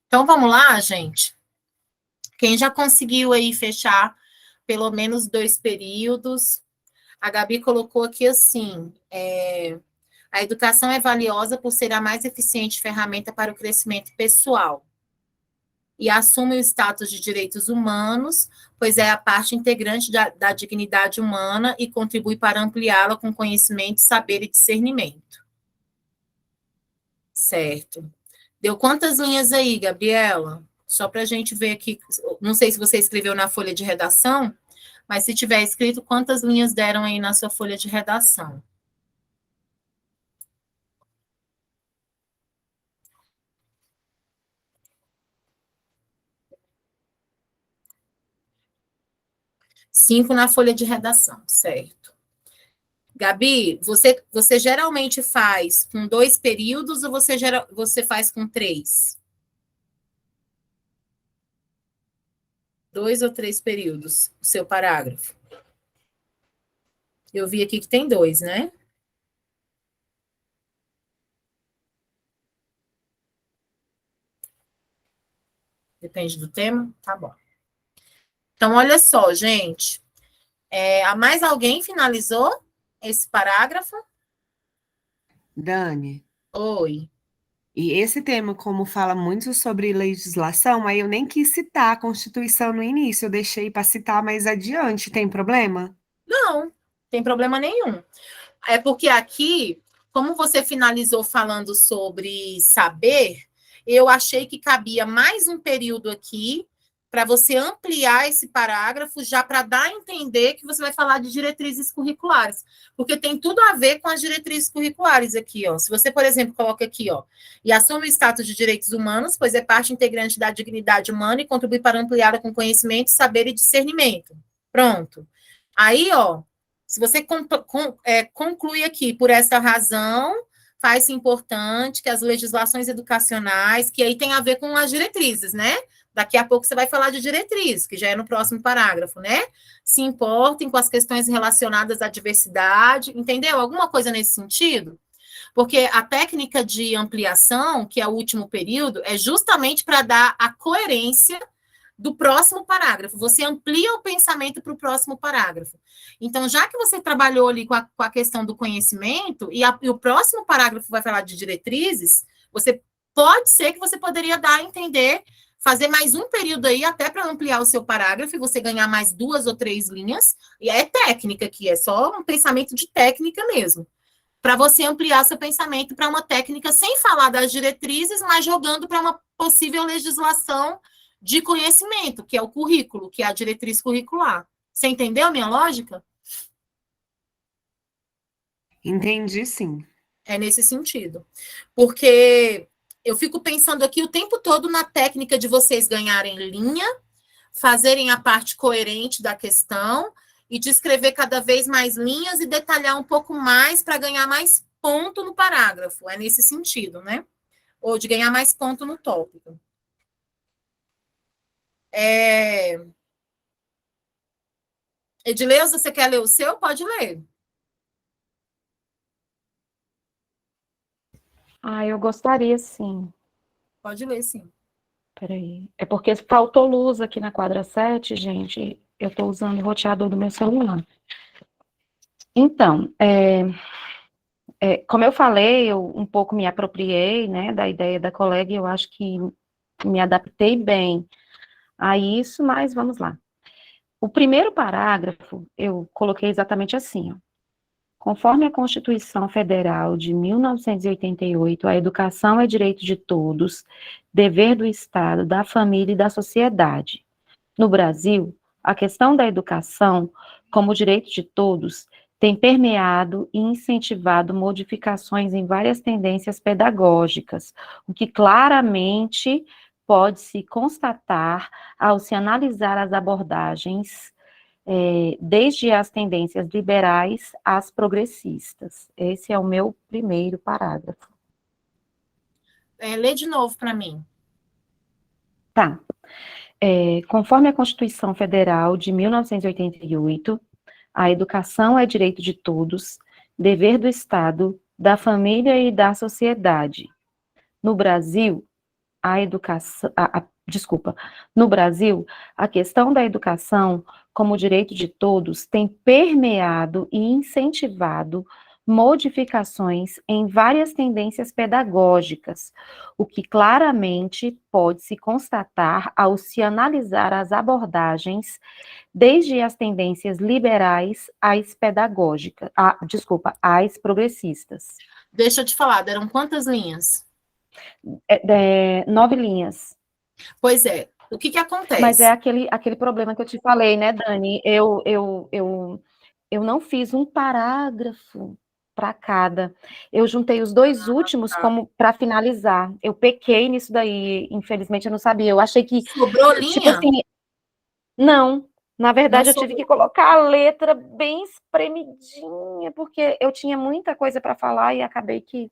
Então, vamos lá, gente? Quem já conseguiu aí fechar pelo menos 2 períodos? A Gabi colocou aqui assim: a educação é valiosa por ser a mais eficiente ferramenta para o crescimento pessoal e assume o status de direitos humanos, pois é a parte integrante da dignidade humana e contribui para ampliá-la com conhecimento, saber e discernimento. Certo. Deu quantas linhas aí, Gabriela? Só para a gente ver aqui. Não sei se você escreveu na folha de redação, mas se tiver escrito, quantas linhas deram aí na sua folha de redação? Cinco na folha de redação, certo. Gabi, você geralmente faz com 2 períodos ou você faz com 3? 2 ou 3 períodos, o seu parágrafo? Eu vi aqui que tem 2, né? Depende do tema? Tá bom. Então, olha só, gente. A mais alguém finalizou esse parágrafo? Dani, Oi. e esse tema, como fala muito sobre legislação, aí eu nem quis citar a Constituição no início, eu deixei para citar mais adiante, tem problema? Não, tem problema nenhum. É porque aqui, como você finalizou falando sobre saber, eu achei que cabia mais um período aqui para você ampliar esse parágrafo, já para dar a entender que você vai falar de diretrizes curriculares, porque tem tudo a ver com as diretrizes curriculares aqui, ó. Se você, por exemplo, coloca aqui, ó, e assume o status de direitos humanos, pois é parte integrante da dignidade humana e contribui para ampliá-la com conhecimento, saber e discernimento. Pronto. Aí, ó, Se você conclui aqui, por esta razão, faz-se importante que as legislações educacionais, que aí tem a ver com as diretrizes, né? Daqui a pouco você vai falar de diretrizes, que já é no próximo parágrafo, né? Se importem com as questões relacionadas à diversidade, entendeu? Alguma coisa nesse sentido? Porque a técnica de ampliação, que é o último período, é justamente para dar a coerência do próximo parágrafo. Você amplia o pensamento para o próximo parágrafo. Então, já que você trabalhou ali com a questão do conhecimento, e o próximo parágrafo vai falar de diretrizes, pode ser que você poderia dar a entender, fazer mais um período aí, até para ampliar o seu parágrafo, e você ganhar mais 2 ou 3 linhas, e é técnica aqui, é só um pensamento de técnica mesmo, para você ampliar seu pensamento para uma técnica sem falar das diretrizes, mas jogando para uma possível legislação de conhecimento, que é o currículo, que é a diretriz curricular. Você entendeu a minha lógica? Entendi, sim. É nesse sentido. Porque eu fico pensando aqui o tempo todo na técnica de vocês ganharem linha, fazerem a parte coerente da questão e descrever cada vez mais linhas e detalhar um pouco mais para ganhar mais ponto no parágrafo. É nesse sentido, né? Ou de ganhar mais ponto no tópico. Edileuza, você quer ler o seu? Pode ler. Eu gostaria, sim. Pode ler, sim. Peraí. É porque faltou luz aqui na quadra 7, gente. Eu estou usando o roteador do meu celular. Então, como eu falei, eu um pouco me apropriei, né, da ideia da colega e eu acho que me adaptei bem a isso, mas vamos lá. O primeiro parágrafo, eu coloquei exatamente assim, ó. Conforme a Constituição Federal de 1988, a educação é direito de todos, dever do Estado, da família e da sociedade. No Brasil, a questão da educação, como direito de todos, tem permeado e incentivado modificações em várias tendências pedagógicas, o que claramente pode-se constatar ao se analisar as abordagens desde as tendências liberais às progressistas. Esse é o meu primeiro parágrafo. Lê de novo para mim. Tá. Conforme a Constituição Federal de 1988, a educação é direito de todos, dever do Estado, da família e da sociedade. No Brasil, no Brasil, a questão da educação como direito de todos tem permeado e incentivado modificações em várias tendências pedagógicas, o que claramente pode-se constatar ao se analisar as abordagens desde as tendências liberais às pedagógicas, às progressistas. Deixa eu te falar, deram quantas linhas? 9 linhas. Pois é. O que acontece? Mas é aquele problema que eu te falei, né, Dani? Eu não fiz um parágrafo para cada. Eu juntei os 2 últimos como para finalizar. Eu pequei nisso daí, infelizmente eu não sabia. Eu achei que sobrou linha? Tipo assim, não. Na verdade, eu tive que colocar a letra bem espremidinha, porque eu tinha muita coisa para falar e acabei que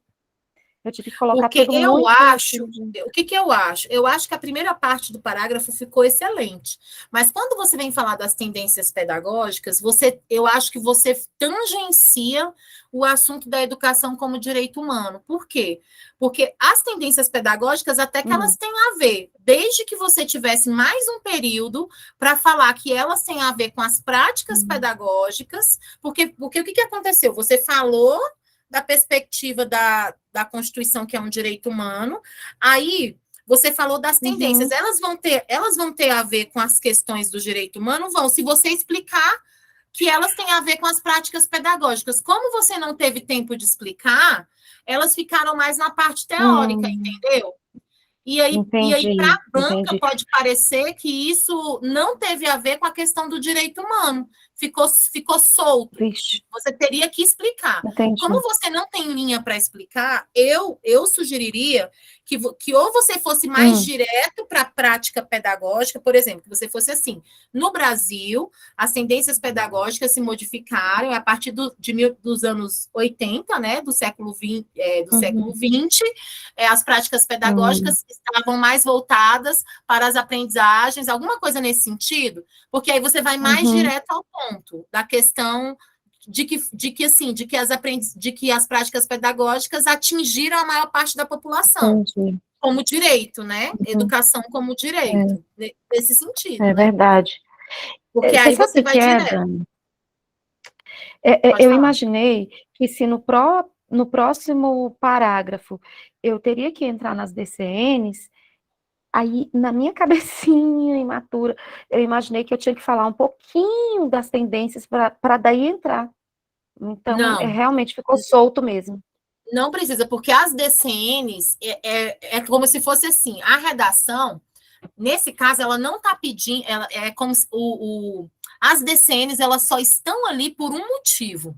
eu tive que colocar Porque tudo eu muito acho, assim. o que eu acho? Eu acho que a primeira parte do parágrafo ficou excelente. Mas quando você vem falar das tendências pedagógicas, eu acho que você tangencia o assunto da educação como direito humano. Por quê? Porque as tendências pedagógicas, até que elas têm a ver, desde que você tivesse mais um período para falar que elas têm a ver com as práticas pedagógicas, porque o que aconteceu? Você falou da perspectiva da Constituição, que é um direito humano, aí você falou das tendências, elas vão ter a ver com as questões do direito humano? Vão, se você explicar que elas têm a ver com as práticas pedagógicas. Como você não teve tempo de explicar, elas ficaram mais na parte teórica, entendeu? E aí para a banca pode parecer que isso não teve a ver com a questão do direito humano. ficou solto. Vixe, Você teria que explicar. entendi. Como você não tem linha para explicar, eu sugeriria que ou você fosse mais direto para a prática pedagógica, por exemplo, que você fosse assim. No Brasil, as tendências pedagógicas se modificaram a partir dos anos 80, né, do século XX, as práticas pedagógicas estavam mais voltadas para as aprendizagens, alguma coisa nesse sentido, porque aí você vai mais direto ao ponto da questão de que as práticas pedagógicas atingiram a maior parte da população, Entendi. como direito, né? Educação como direito, nesse sentido, É né? verdade. Porque Você aí sabe você o vai que é, direto. Dani? Pode Eu falar. imaginei que se no próximo parágrafo eu teria que entrar nas DCNs, aí na minha cabecinha imatura, eu imaginei que eu tinha que falar um pouquinho das tendências para daí entrar. Então, Não, realmente ficou solto mesmo. não precisa, porque as DCNs é como se fosse assim, a redação, nesse caso, ela não está pedindo, é como se as DCNs, elas só estão ali por um motivo.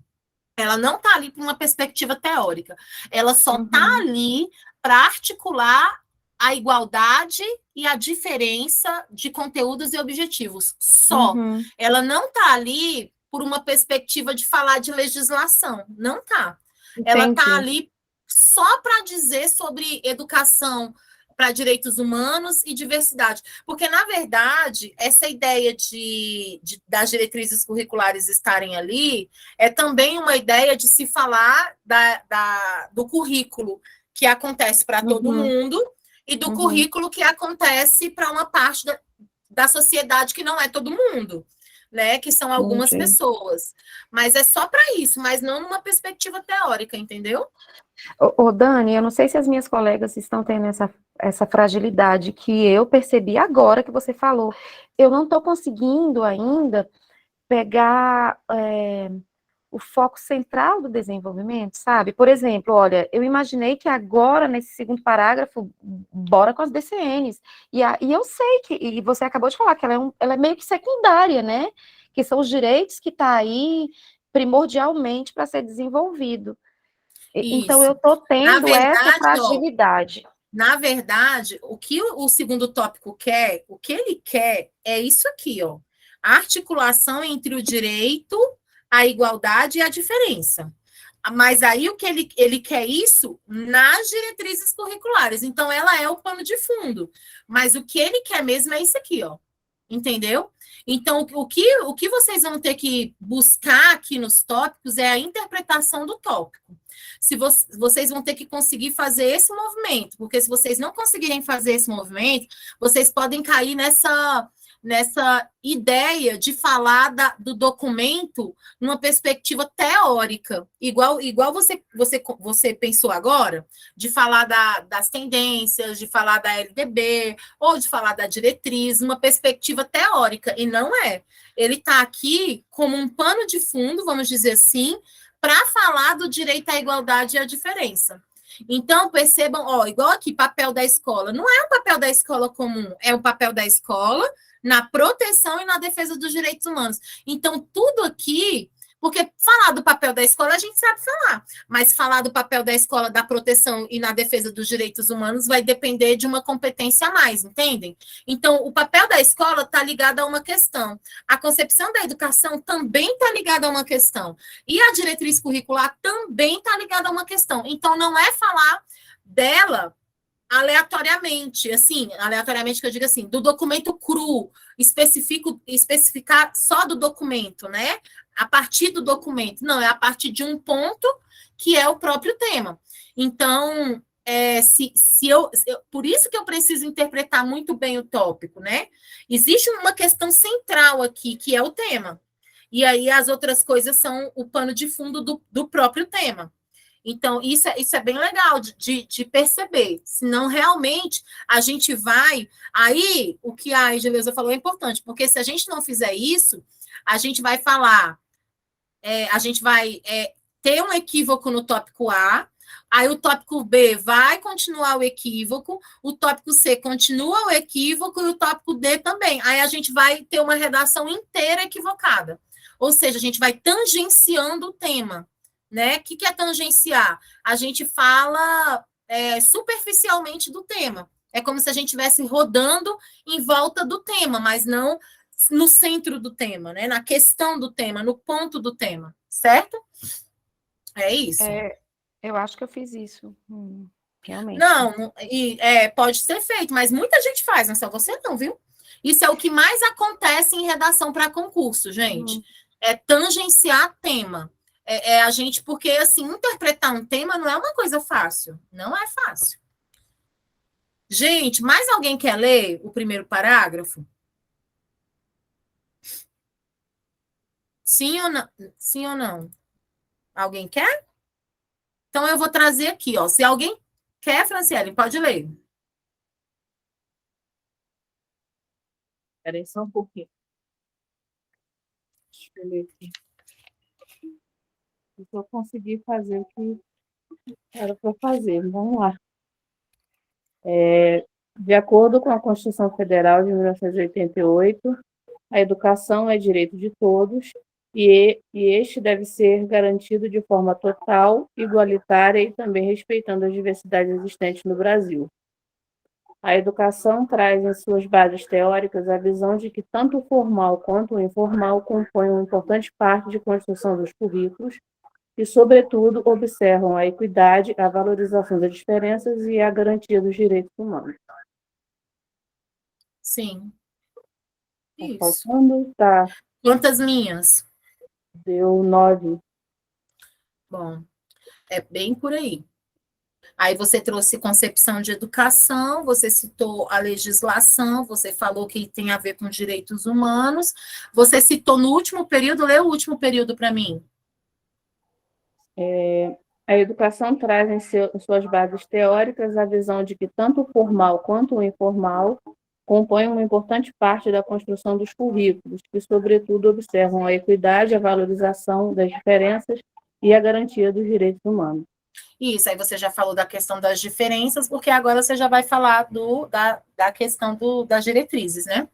Ela não está ali por uma perspectiva teórica. Ela só está ali para articular a igualdade e a diferença de conteúdos e objetivos. Só. Ela não está ali por uma perspectiva de falar de legislação. Não está. Ela está ali só para dizer sobre educação para direitos humanos e diversidade. Porque, na verdade, essa ideia das diretrizes curriculares estarem ali é também uma ideia de se falar do currículo que acontece para todo mundo e do currículo que acontece para uma parte da sociedade que não é todo mundo, né? Que são algumas pessoas. Mas é só para isso, mas não numa perspectiva teórica, entendeu? Dani, eu não sei se as minhas colegas estão tendo essa fragilidade que eu percebi agora que você falou. Eu não estou conseguindo ainda pegar o foco central do desenvolvimento, sabe? Por exemplo, olha, eu imaginei que agora, nesse segundo parágrafo, bora com as DCNs. E eu sei e você acabou de falar que ela é meio que secundária, né? Que são os direitos que estão aí primordialmente para ser desenvolvido. Então, eu estou tendo essa fragilidade. Na verdade, o que o segundo tópico quer, o que ele quer é isso aqui, ó. A articulação entre o direito, a igualdade e a diferença. Mas aí o que ele quer isso nas diretrizes curriculares. Então, ela é o pano de fundo. Mas o que ele quer mesmo é isso aqui, ó. Entendeu? Então, o que vocês vão ter que buscar aqui nos tópicos é a interpretação do tópico. Se vocês vão ter que conseguir fazer esse movimento, porque se vocês não conseguirem fazer esse movimento, vocês podem cair nessa ideia de falar do documento numa perspectiva teórica, igual você pensou agora, de falar das tendências, de falar da LDB, ou de falar da diretriz, numa perspectiva teórica, e não é. Ele está aqui como um pano de fundo, vamos dizer assim, para falar do direito à igualdade e à diferença. Então, percebam, ó, igual aqui, papel da escola. Não é um papel da escola comum, é um papel da escola na proteção e na defesa dos direitos humanos. Então, tudo aqui, porque falar do papel da escola a gente sabe falar, mas falar do papel da escola da proteção e na defesa dos direitos humanos vai depender de uma competência a mais, entendem? Então, o papel da escola está ligado a uma questão. A concepção da educação também está ligada a uma questão. E a diretriz curricular também está ligada a uma questão. Então, não é falar dela aleatoriamente, assim, aleatoriamente que eu digo assim, do documento cru, especificar só do documento, né? A partir do documento. Não, é a partir de um ponto que é o próprio tema. Então, por isso que eu preciso interpretar muito bem o tópico, né? Existe uma questão central aqui, que é o tema. E aí as outras coisas são o pano de fundo do próprio tema. Então, isso é bem legal de perceber. Senão, realmente, a gente vai... Aí, o que a Angeleusa falou é importante, porque se a gente não fizer isso, a gente vai falar... a gente vai ter um equívoco no tópico A, aí o tópico B vai continuar o equívoco, o tópico C continua o equívoco e o tópico D também. Aí a gente vai ter uma redação inteira equivocada. Ou seja, a gente vai tangenciando o tema, né? O que é tangenciar? A gente fala superficialmente do tema. É como se a gente estivesse rodando em volta do tema, mas não no centro do tema, né? Na questão do tema, no ponto do tema, certo? É isso. Eu acho que eu fiz isso, realmente. Não, pode ser feito, mas muita gente faz, não é só você não, viu? Isso é o que mais acontece em redação para concurso, gente. É tangenciar tema. A gente, porque assim, interpretar um tema não é uma coisa fácil. Não é fácil. Gente, mais alguém quer ler o primeiro parágrafo? Sim ou não? Sim ou não? Alguém quer? Então eu vou trazer aqui, ó. Se alguém quer, Franciele, pode ler. Peraí só um pouquinho. Deixa eu ler aqui. Se eu conseguir fazer o que era para fazer. Vamos lá. De acordo com a Constituição Federal de 1988, a educação é direito de todos e este deve ser garantido de forma total, igualitária e também respeitando as diversidades existentes no Brasil. A educação traz em suas bases teóricas a visão de que tanto o formal quanto o informal compõem uma importante parte de construção dos currículos e, sobretudo, observam a equidade, a valorização das diferenças e a garantia dos direitos humanos. Sim. Tá faltando? Tá. Quantas minhas? Deu 9. Bom, é bem por aí. Aí você trouxe concepção de educação, você citou a legislação, você falou que tem a ver com direitos humanos, você citou no último período, lê o último período para mim. A educação traz em suas bases teóricas a visão de que tanto o formal quanto o informal compõem uma importante parte da construção dos currículos, que, sobretudo, observam a equidade, a valorização das diferenças e a garantia dos direitos humanos. Isso, aí você já falou da questão das diferenças, porque agora você já vai falar da questão das diretrizes, né?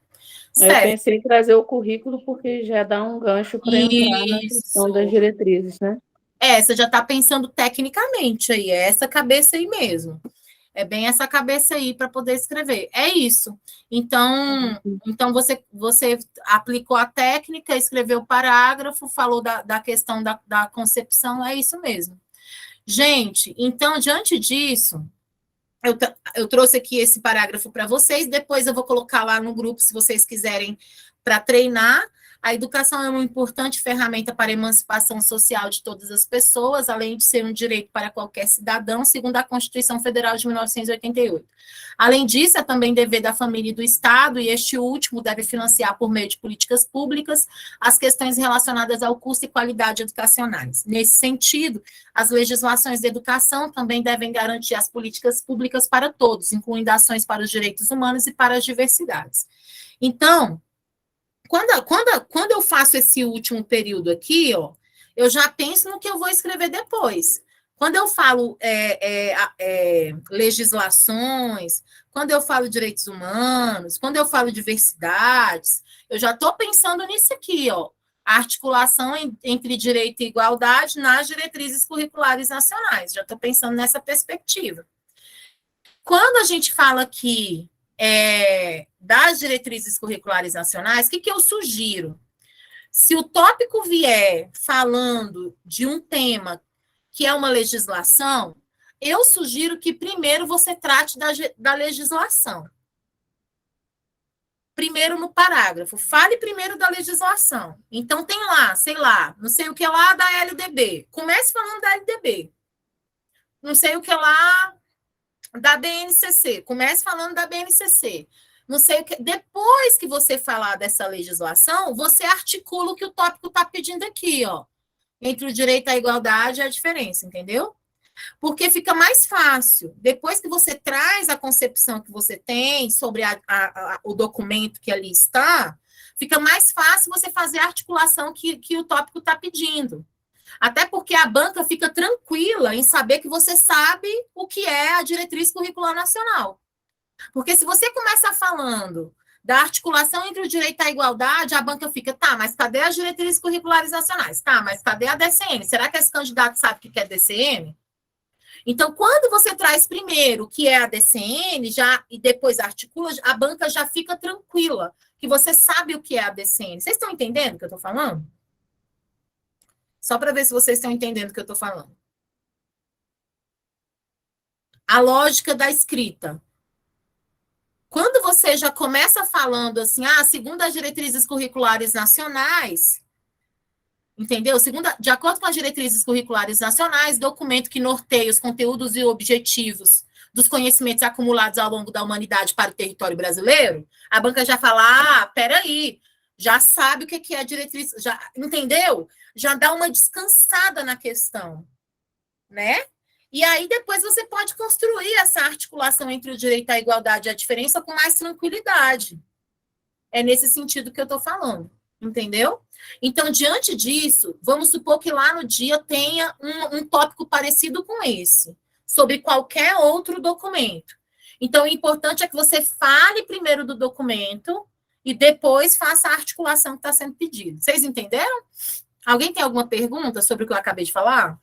Eu pensei em trazer o currículo porque já dá um gancho para entrar na questão das diretrizes, né? Você já está pensando tecnicamente aí, é essa cabeça aí mesmo. É bem essa cabeça aí para poder escrever. É isso. Então você aplicou a técnica, escreveu o parágrafo, falou da questão da concepção, é isso mesmo. Gente, então, diante disso, eu trouxe aqui esse parágrafo para vocês, depois eu vou colocar lá no grupo, se vocês quiserem, para treinar. A educação é uma importante ferramenta para a emancipação social de todas as pessoas, além de ser um direito para qualquer cidadão, segundo a Constituição Federal de 1988. Além disso, é também dever da família e do Estado, e este último deve financiar, por meio de políticas públicas, as questões relacionadas ao custo e qualidade educacionais. Nesse sentido, as legislações de educação também devem garantir as políticas públicas para todos, incluindo ações para os direitos humanos e para as diversidades. Então, quando eu faço esse último período aqui, ó, eu já penso no que eu vou escrever depois. Quando eu falo legislações, quando eu falo direitos humanos, quando eu falo diversidades, eu já estou pensando nisso aqui, ó, a articulação entre direito e igualdade nas diretrizes curriculares nacionais. Já estou pensando nessa perspectiva. Quando a gente fala aqui das diretrizes curriculares nacionais, o que eu sugiro? Se o tópico vier falando de um tema que é uma legislação, eu sugiro que primeiro você trate da legislação. Primeiro no parágrafo. Fale primeiro da legislação. Então, tem lá, sei lá, não sei o que lá da LDB. Comece falando da LDB. Não sei o que lá da BNCC. Comece falando da BNCC. Não sei o que. Depois que você falar dessa legislação, você articula o que o tópico está pedindo aqui, ó. Entre o direito à igualdade e a diferença, entendeu? Porque fica mais fácil. Depois que você traz a concepção que você tem sobre o documento que ali está, fica mais fácil você fazer a articulação que o tópico está pedindo. Até porque a banca fica tranquila em saber que você sabe o que é a diretriz curricular nacional. Porque se você começa falando Da articulação entre o direito à igualdade, a banca fica, tá, mas cadê as diretrizes curriculares nacionais? Tá, mas cadê a DCM? Será que esse candidato sabe o que é DCM? Então, quando você traz primeiro o que é a DCM, já, e depois articula, a banca já fica tranquila, que você sabe o que é a DCM. Vocês estão entendendo o que eu estou falando? Só para ver se vocês estão entendendo o que eu estou falando. A lógica da escrita. Quando você já começa falando assim, segundo as diretrizes curriculares nacionais, entendeu? De acordo com as diretrizes curriculares nacionais, documento que norteia os conteúdos e objetivos dos conhecimentos acumulados ao longo da humanidade para o território brasileiro, a banca já fala, peraí, já sabe o que é a diretriz, já entendeu? Já dá uma descansada na questão, né? E aí, depois, você pode construir essa articulação entre o direito à igualdade e a diferença com mais tranquilidade. É nesse sentido que eu estou falando, entendeu? Então, diante disso, vamos supor que lá no dia tenha um tópico parecido com esse, sobre qualquer outro documento. Então, o importante é que você fale primeiro do documento e depois faça a articulação que está sendo pedida. Vocês entenderam? Alguém tem alguma pergunta sobre o que eu acabei de falar?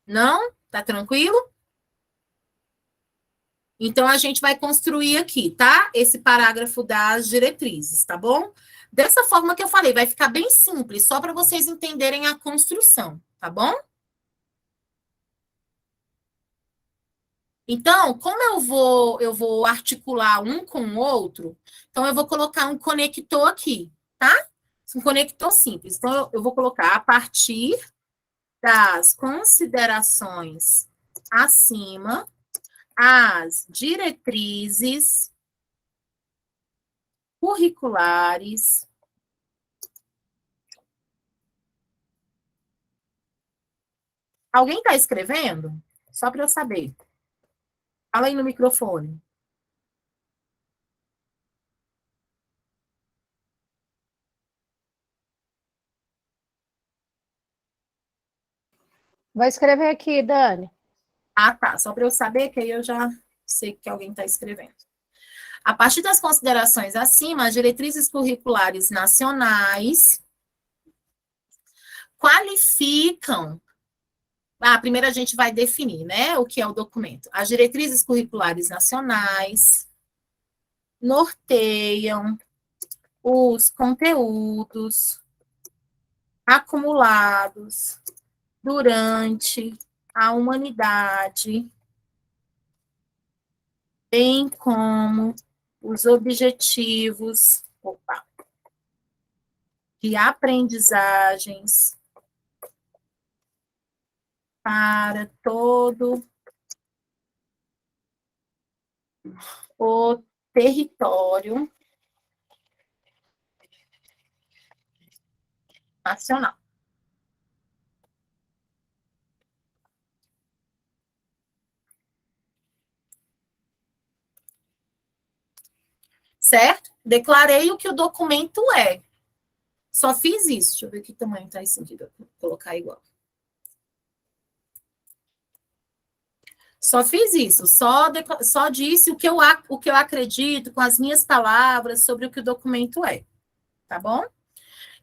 Não? Tá tranquilo? Então, a gente vai construir aqui, tá? Esse parágrafo das diretrizes, tá bom? Dessa forma que eu falei, vai ficar bem simples, só para vocês entenderem a construção, tá bom? Então, como eu vou articular um com o outro, então eu vou colocar um conector aqui, tá? Um conector simples. Então, eu vou colocar a partir das considerações acima, as diretrizes curriculares Alguém está escrevendo? Só para eu saber. Fala aí no microfone. Vou escrever aqui, Dani. Ah, tá. Só para eu saber, que aí eu já sei que alguém está escrevendo. A partir das considerações acima, as diretrizes curriculares nacionais qualificam. Primeiro a gente vai definir, né, o que é o documento. As diretrizes curriculares nacionais norteiam os conteúdos acumulados durante a humanidade, bem como os objetivos de aprendizagens para todo o território nacional. Certo? Declarei o que o documento é. Só fiz isso. Deixa eu ver que tamanho está esse aqui. Vou colocar igual. Só fiz isso. Só disse o que eu acredito com as minhas palavras sobre o que o documento é. Tá bom?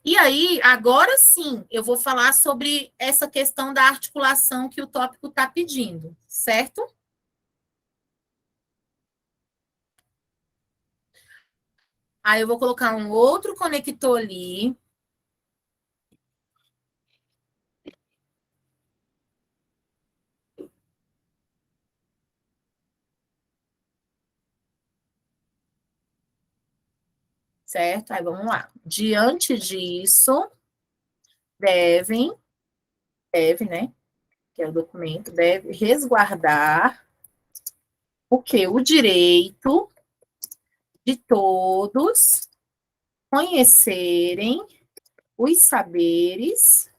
E aí, agora sim, eu vou falar sobre essa questão da articulação que o tópico está pedindo, certo? Aí eu vou colocar um outro conector ali. Certo? Aí vamos lá. Diante disso, deve, né? Que é o documento, deve resguardar o quê? O direito de todos conhecerem os saberes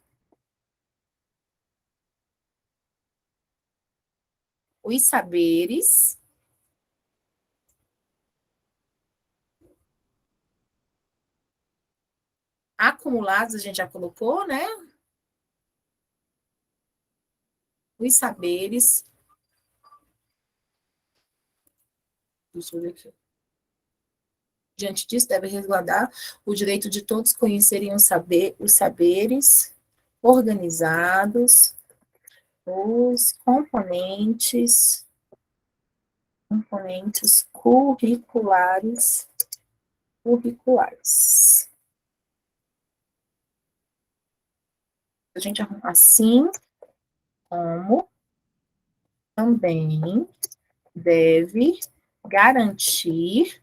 acumulados, a gente já colocou, né? Os saberes Deixa eu ver aqui. Diante disso, deve resguardar o direito de todos conhecerem os saberes organizados, os componentes curriculares. A gente arruma assim como também deve garantir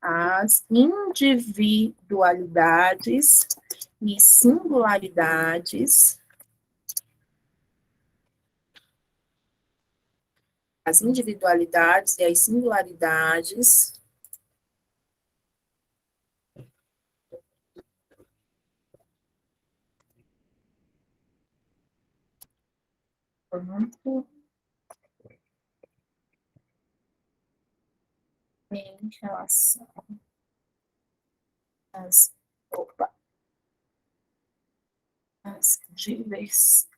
as individualidades e singularidades as individualidades e as singularidades em relação às diversidades.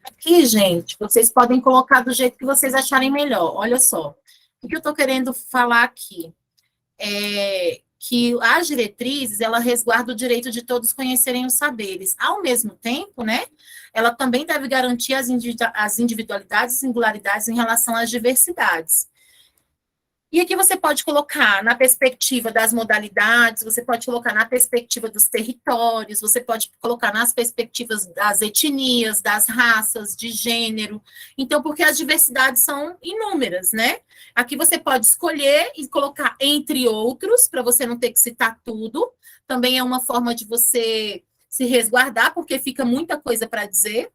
Aqui, gente, vocês podem colocar do jeito que vocês acharem melhor. Olha só, o que eu estou querendo falar aqui é que as diretrizes, ela resguarda o direito de todos conhecerem os saberes. Ao mesmo tempo, né, ela também deve garantir as individualidades e singularidades em relação às diversidades. E aqui você pode colocar na perspectiva das modalidades, você pode colocar na perspectiva dos territórios, você pode colocar nas perspectivas das etnias, das raças, de gênero. Então, porque as diversidades são inúmeras, né? Aqui você pode escolher e colocar entre outros, para você não ter que citar tudo. Também é uma forma de você se resguardar, porque fica muita coisa para dizer.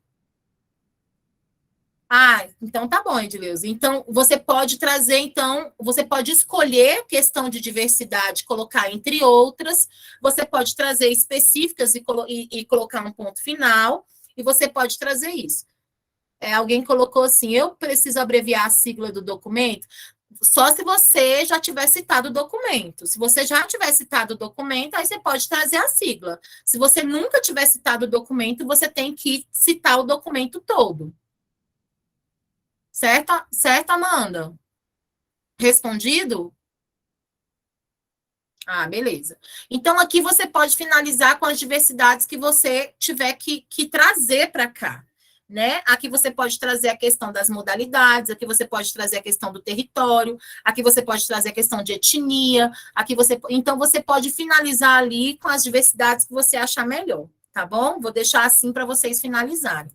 Ah, então tá bom, Edileuza. Então, você pode trazer, então, você pode escolher questão de diversidade, colocar entre outras, você pode trazer específicas e colocar um ponto final, e você pode trazer isso. Alguém colocou assim, eu preciso abreviar a sigla do documento, só se você já tiver citado o documento. Se você já tiver citado o documento, aí você pode trazer a sigla. Se você nunca tiver citado o documento, você tem que citar o documento todo. Certo, Amanda? Respondido? Ah, beleza. Então, aqui você pode finalizar com as diversidades que você tiver que trazer para cá, né? Aqui você pode trazer a questão das modalidades, aqui você pode trazer a questão do território, aqui você pode trazer a questão de etnia, então você pode finalizar ali com as diversidades que você achar melhor, tá bom? Vou deixar assim para vocês finalizarem.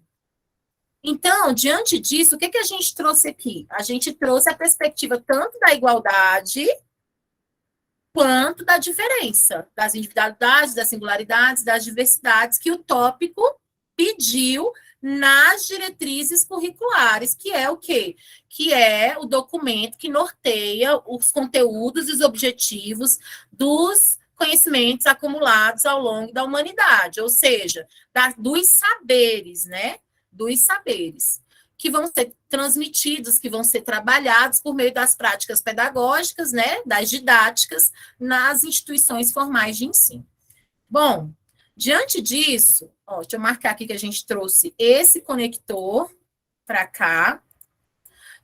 Então, diante disso, o que a gente trouxe aqui? A gente trouxe a perspectiva tanto da igualdade quanto da diferença, das individualidades, das singularidades, das diversidades, que o tópico pediu nas diretrizes curriculares, que é o quê? Que é o documento que norteia os conteúdos e os objetivos dos conhecimentos acumulados ao longo da humanidade, ou seja, dos saberes, né? Dos saberes, que vão ser transmitidos, que vão ser trabalhados por meio das práticas pedagógicas, né, das didáticas, nas instituições formais de ensino. Bom, diante disso, deixa eu marcar aqui que a gente trouxe esse conector para cá,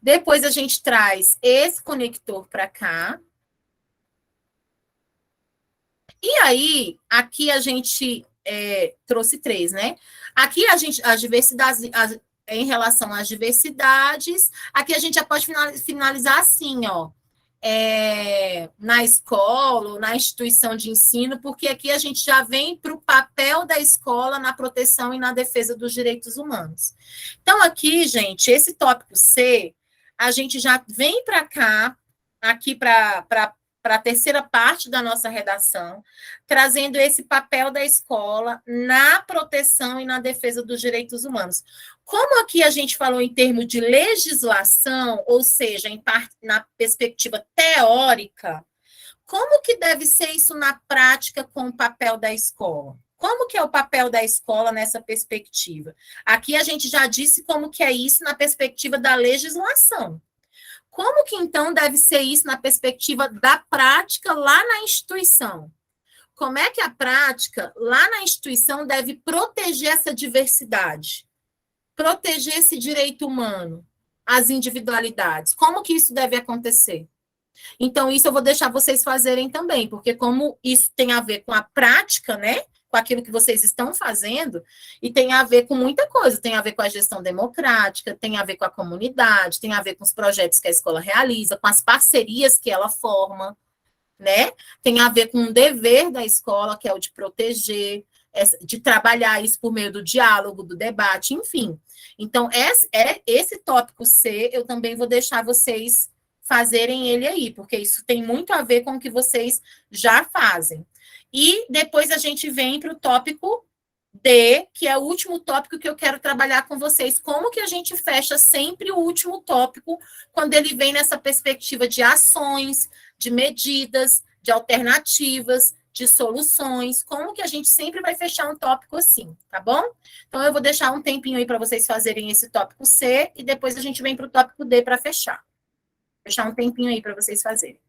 depois a gente traz esse conector para cá, e aí, aqui a gente trouxe 3, né? Aqui as diversidades, em relação às diversidades, aqui a gente já pode finalizar assim, ó, na escola ou na instituição de ensino, porque aqui a gente já vem para o papel da escola na proteção e na defesa dos direitos humanos. Então, aqui, gente, esse tópico C, a gente já vem para cá, aqui para a terceira parte da nossa redação, trazendo esse papel da escola na proteção e na defesa dos direitos humanos. Como aqui a gente falou em termos de legislação, ou seja, na perspectiva teórica, como que deve ser isso na prática com o papel da escola? Como que é o papel da escola nessa perspectiva? Aqui a gente já disse como que é isso na perspectiva da legislação. Como que, então, deve ser isso na perspectiva da prática lá na instituição? Como é que a prática lá na instituição deve proteger essa diversidade? Proteger esse direito humano, as individualidades? Como que isso deve acontecer? Então, isso eu vou deixar vocês fazerem também, porque como isso tem a ver com a prática, né? Com aquilo que vocês estão fazendo, e tem a ver com muita coisa, tem a ver com a gestão democrática, tem a ver com a comunidade, tem a ver com os projetos que a escola realiza, com as parcerias que ela forma, né? Tem a ver com um dever da escola, que é o de proteger, de trabalhar isso por meio do diálogo, do debate, enfim. Então, esse tópico C, eu também vou deixar vocês fazerem ele aí, porque isso tem muito a ver com o que vocês já fazem. E depois a gente vem para o tópico D, que é o último tópico que eu quero trabalhar com vocês. Como que a gente fecha sempre o último tópico quando ele vem nessa perspectiva de ações, de medidas, de alternativas, de soluções? Como que a gente sempre vai fechar um tópico assim, tá bom? Então, eu vou deixar um tempinho aí para vocês fazerem esse tópico C e depois a gente vem para o tópico D para fechar. Vou deixar um tempinho aí para vocês fazerem.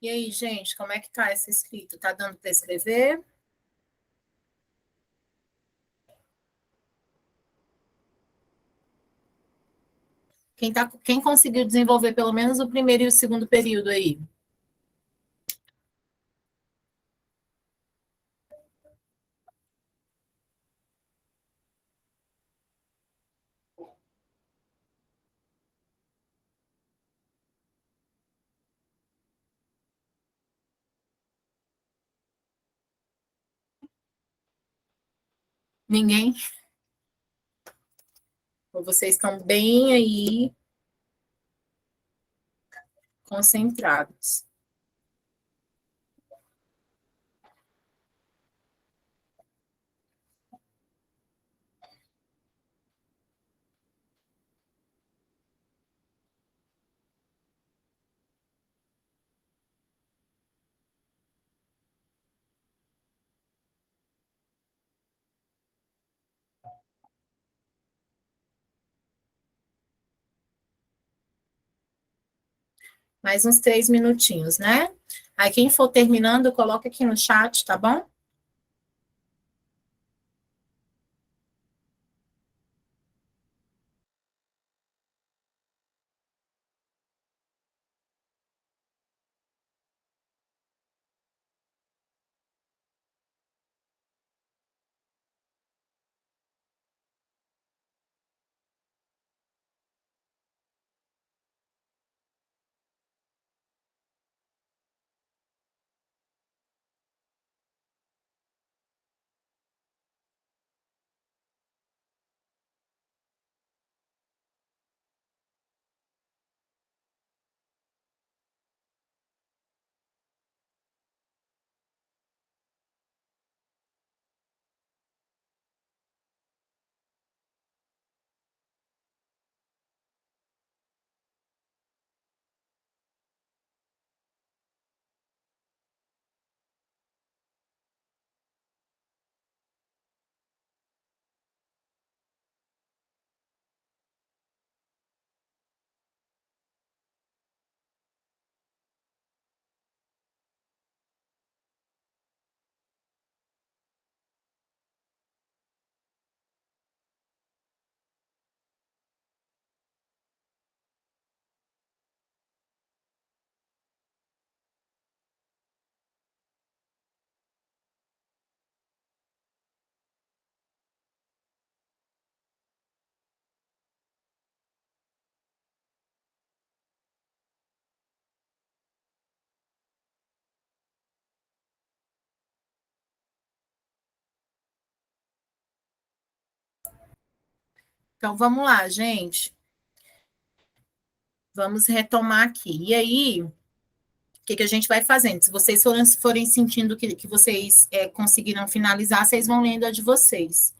E aí, gente, como é que tá essa escrita? Tá dando para escrever? Quem conseguiu desenvolver pelo menos o primeiro e o segundo período aí? Ninguém? Ou vocês estão bem aí concentrados? Mais uns 3 minutinhos, né? Aí, quem for terminando, coloca aqui no chat, tá bom? Então, vamos lá, gente. Vamos retomar aqui. E aí, o que a gente vai fazendo? Se vocês forem sentindo que vocês conseguiram finalizar, vocês vão lendo a de vocês.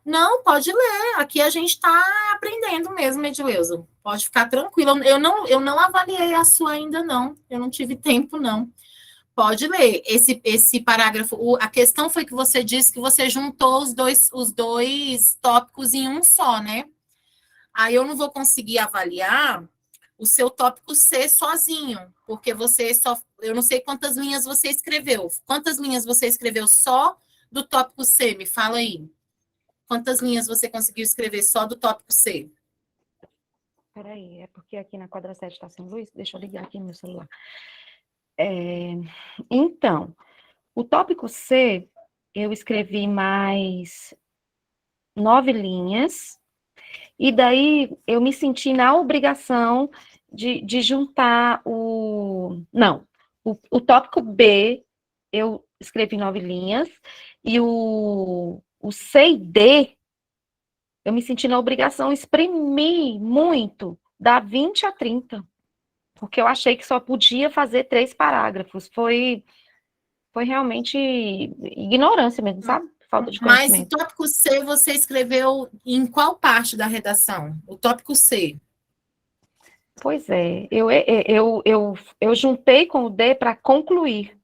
Não, pode ler. Aqui a gente está aprendendo mesmo, Edileuza. Pode ficar tranquilo. Eu não avaliei a sua ainda, não. Eu não tive tempo, não. Pode ler. Esse parágrafo. A questão foi que você disse que você juntou os dois tópicos em um só, né? Aí eu não vou conseguir avaliar o seu tópico C sozinho, porque você só. Eu não sei quantas linhas você escreveu. Quantas linhas você escreveu só do tópico C? Me fala aí. Quantas linhas você conseguiu escrever só do tópico C? Peraí, é porque aqui na quadra 7 está sem luz? Deixa eu ligar aqui no meu celular. Então, o tópico C, eu escrevi mais 9 linhas, e daí eu me senti na obrigação de juntar Não, o tópico B, eu escrevi 9 linhas, e o C e D, eu me senti na obrigação, exprimir muito, dar 20 a 30, porque eu achei que só podia fazer 3 parágrafos. Foi realmente ignorância mesmo, sabe? Falta de Mas o conhecimento. tópico C você escreveu em qual parte da redação? O tópico C. Pois é, eu juntei com o D para concluir.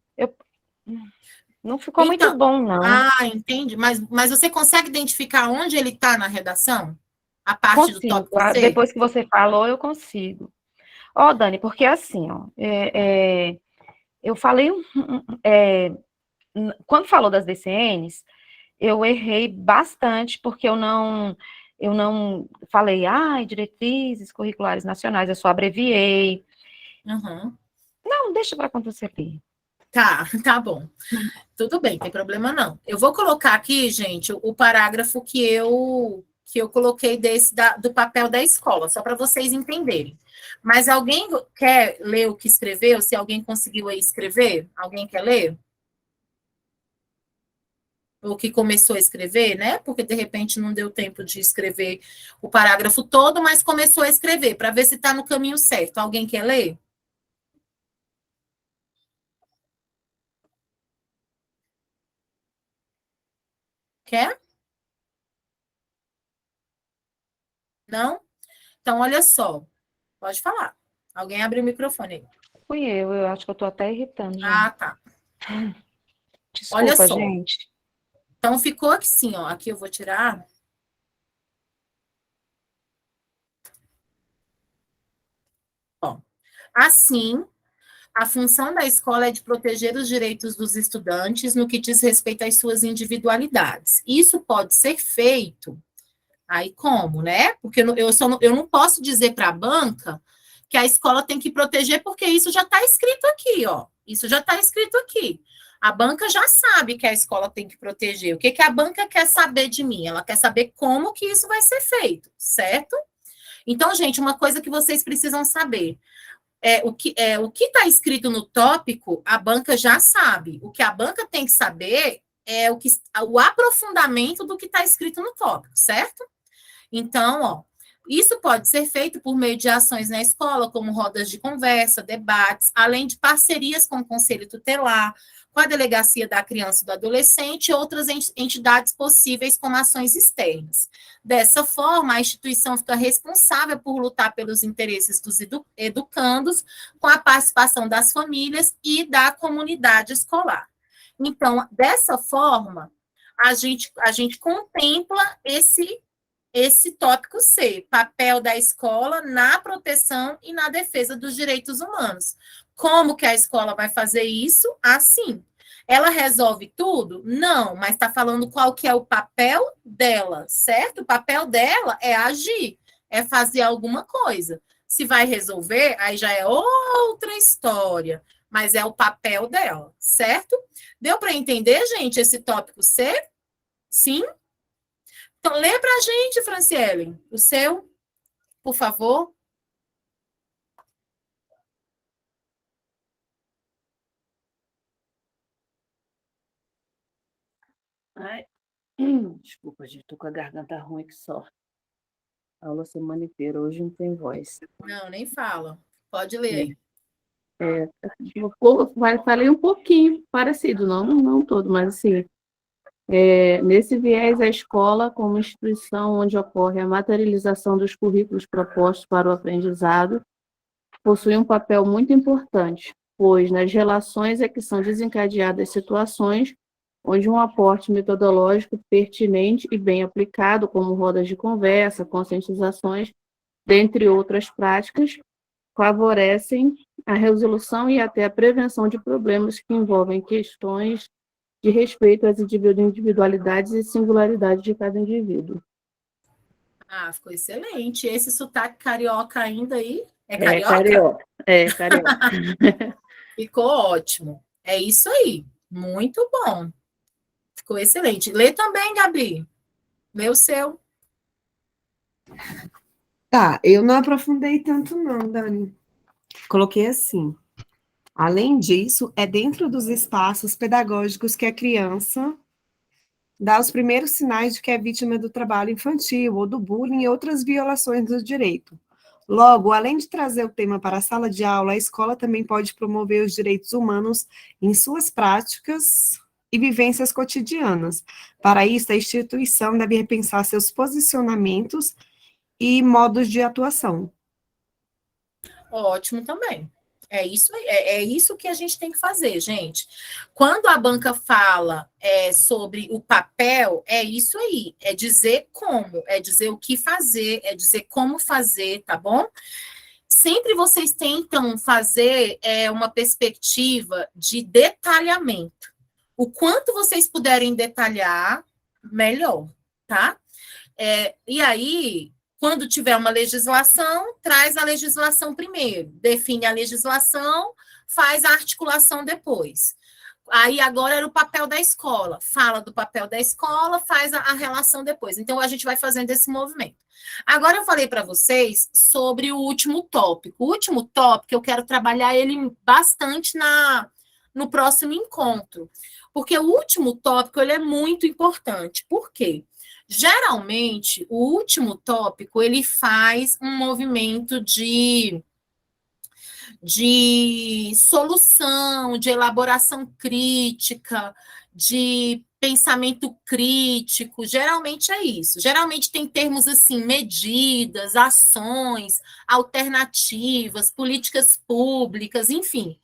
Não ficou muito Então, bom, não. Entendi. Mas você consegue identificar onde ele está na redação? A parte do Consigo. tópico C? Depois que você falou, eu consigo. Ó, Dani, porque assim, ó, eu falei, quando falou das DCNs, eu errei bastante, porque eu não falei, diretrizes curriculares nacionais, eu só abreviei. Uhum. Não, deixa para quando você ler. Tá bom. Tudo bem, tem problema não. Eu vou colocar aqui, gente, o parágrafo que eu coloquei do papel da escola, só para vocês entenderem. Mas alguém quer ler o que escreveu? Se alguém conseguiu aí escrever? Alguém quer ler? Ou que começou a escrever, né? Porque de repente não deu tempo de escrever o parágrafo todo, mas começou a escrever, para ver se está no caminho certo. Alguém quer ler? Quer? Não? Então, olha só. Pode falar. Alguém abre o microfone aí. Fui eu acho que eu tô até irritando já. Ah, tá. Olha Desculpa, só. gente. Então, ficou assim, ó. Aqui eu vou tirar. Ó. Assim, a função da escola é de proteger os direitos dos estudantes no que diz respeito às suas individualidades. Isso pode ser feito. Aí como, né? Porque eu não posso dizer para a banca que a escola tem que proteger, porque isso já está escrito aqui, ó. Isso já está escrito aqui. A banca já sabe que a escola tem que proteger. O que a banca quer saber de mim? Ela quer saber como que isso vai ser feito, certo? Então, gente, uma coisa que vocês precisam saber o que está escrito no tópico, a banca já sabe. O que a banca tem que saber é o aprofundamento do que está escrito no tópico, certo? Então, ó, isso pode ser feito por meio de ações na escola, como rodas de conversa, debates, além de parcerias com o Conselho Tutelar, com a Delegacia da Criança e do Adolescente e outras entidades possíveis como ações externas. Dessa forma, a instituição fica responsável por lutar pelos interesses dos educandos, com a participação das famílias e da comunidade escolar. Então, dessa forma, a gente contempla esse tópico C, papel da escola na proteção e na defesa dos direitos humanos. Como que a escola vai fazer isso? Assim. Ela resolve tudo? Não, mas está falando qual que é o papel dela, certo? O papel dela é agir, é fazer alguma coisa. Se vai resolver, aí já é outra história, mas é o papel dela, certo? Deu para entender, gente, esse tópico C? Sim? Então, lê para a gente, Franciele, o seu, por favor. Ai, desculpa, gente, tô com a garganta ruim que só. Aula semana inteira, hoje não tem voz. Não, nem fala. Pode ler aí. Falei um pouquinho parecido, não todo, mas assim, nesse viés, a escola, como instituição onde ocorre a materialização dos currículos propostos para o aprendizado, possui um papel muito importante, pois nas relações é que são desencadeadas situações onde um aporte metodológico pertinente e bem aplicado, como rodas de conversa, conscientizações, dentre outras práticas, favorecem a resolução e até a prevenção de problemas que envolvem questões de respeito às individualidades e singularidades de cada indivíduo. Ah, ficou excelente. Esse sotaque carioca ainda aí? É carioca? Carioca. Ficou ótimo. É isso aí. Muito bom. Ficou excelente. Lê também, Gabi. Lê o seu. Tá, eu não aprofundei tanto não, Dani. Coloquei assim. Além disso, é dentro dos espaços pedagógicos que a criança dá os primeiros sinais de que é vítima do trabalho infantil ou do bullying e outras violações do direito. Logo, além de trazer o tema para a sala de aula, a escola também pode promover os direitos humanos em suas práticas e vivências cotidianas. Para isso, a instituição deve repensar seus posicionamentos e modos de atuação. Ótimo também. É isso que a gente tem que fazer, gente. Quando a banca fala sobre o papel, é isso aí. É dizer como, é dizer o que fazer, é dizer como fazer, tá bom? sempre vocês tentam fazer uma perspectiva de detalhamento. O quanto vocês puderem detalhar, melhor, tá? E aí, quando tiver uma legislação, traz a legislação primeiro, define a legislação, faz a articulação depois. Aí agora era o papel da escola, fala do papel da escola, faz a relação depois. Então, a gente vai fazendo esse movimento. Agora eu falei para vocês sobre o último tópico. O último tópico, eu quero trabalhar ele bastante no próximo encontro. Porque o último tópico, ele é muito importante. Por quê? Geralmente, o último tópico, ele faz um movimento de solução, de elaboração crítica, de pensamento crítico, geralmente é isso. Geralmente tem termos assim, medidas, ações, alternativas, políticas públicas, enfim.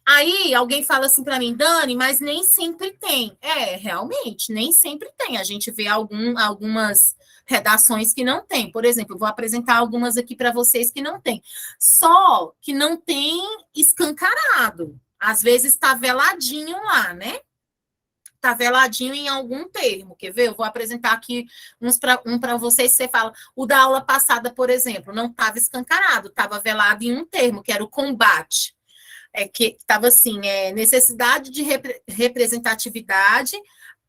Aí alguém fala assim para mim, Dani, mas nem sempre tem. Realmente, nem sempre tem. A gente vê algumas redações que não tem. Por exemplo, eu vou apresentar algumas aqui para vocês que não tem. Só que não tem escancarado. Às vezes está veladinho lá, né? Está veladinho em algum termo. Quer ver? Eu vou apresentar aqui um para vocês. Você fala, o da aula passada, por exemplo, não estava escancarado, estava velado em um termo, que era o combate. Que estava assim, necessidade de representatividade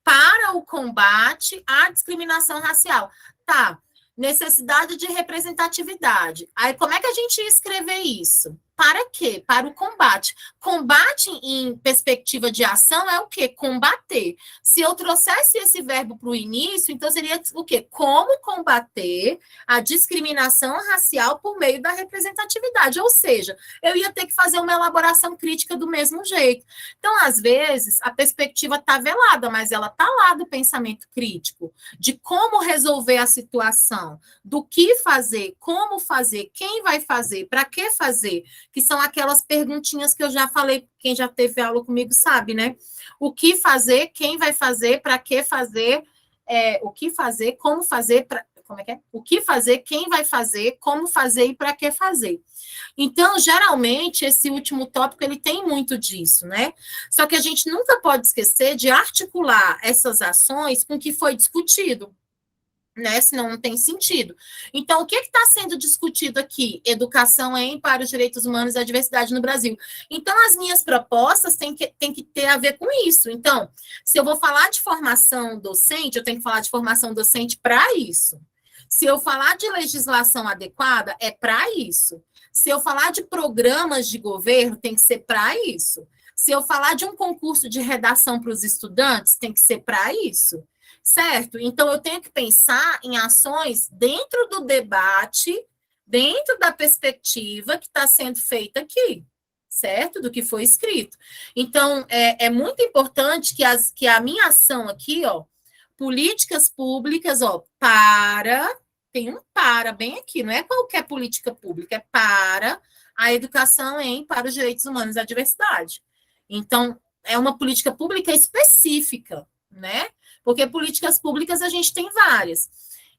para o combate à discriminação racial. Tá, necessidade de representatividade. Aí, como é que a gente ia escrever isso? Para quê? Para o combate. Combate em perspectiva de ação é o quê? Combater. Se eu trouxesse esse verbo para o início, então seria o quê? Como combater a discriminação racial por meio da representatividade. Ou seja, eu ia ter que fazer uma elaboração crítica do mesmo jeito. Então, às vezes, a perspectiva está velada, mas ela está lá do pensamento crítico, de como resolver a situação, do que fazer, como fazer, quem vai fazer, para que fazer, que são aquelas perguntinhas que eu já falei, quem já teve aula comigo sabe, né? O que fazer, quem vai fazer, para que fazer, o que fazer, como fazer, como é que é? O que fazer, quem vai fazer, como fazer e para que fazer. Então, geralmente, esse último tópico, ele tem muito disso, né? Só que a gente nunca pode esquecer de articular essas ações com o que foi discutido, né? Senão não tem sentido. Então, o que está sendo discutido aqui? Educação para os direitos humanos e a diversidade no Brasil. Então, as minhas propostas têm que ter a ver com isso. Então, se eu vou falar de formação docente, eu tenho que falar de formação docente para isso. Se eu falar de legislação adequada, é para isso. Se eu falar de programas de governo, tem que ser para isso. Se eu falar de um concurso de redação para os estudantes, tem que ser para isso. Certo? Então, eu tenho que pensar em ações dentro do debate, dentro da perspectiva que está sendo feita aqui, certo? Do que foi escrito. Então, é muito importante que a minha ação aqui, ó, políticas públicas, ó, tem um para bem aqui, não é qualquer política pública, é para a educação para os direitos humanos e a diversidade. Então, é uma política pública específica, né? Porque políticas públicas a gente tem várias.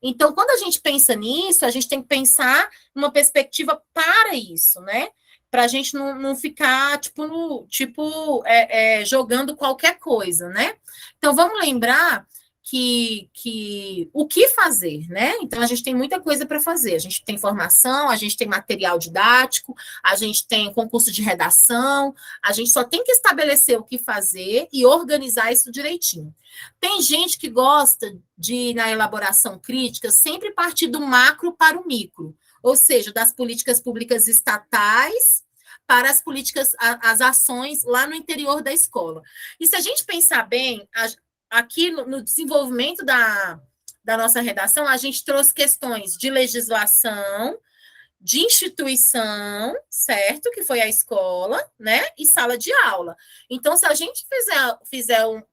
Então, quando a gente pensa nisso, a gente tem que pensar numa perspectiva para isso, né? Para a gente não ficar, jogando qualquer coisa, né? Então, vamos lembrar que o que fazer, né? Então, a gente tem muita coisa para fazer. A gente tem formação, a gente tem material didático, a gente tem concurso de redação, a gente só tem que estabelecer o que fazer e organizar isso direitinho. Tem gente que gosta de, na elaboração crítica, sempre partir do macro para o micro, ou seja, das políticas públicas estatais para as políticas, as ações lá no interior da escola. E se a gente pensar bem, aqui no desenvolvimento da nossa redação, a gente trouxe questões de legislação, de instituição, certo? Que foi a escola, né? E sala de aula. Então, se a gente fizer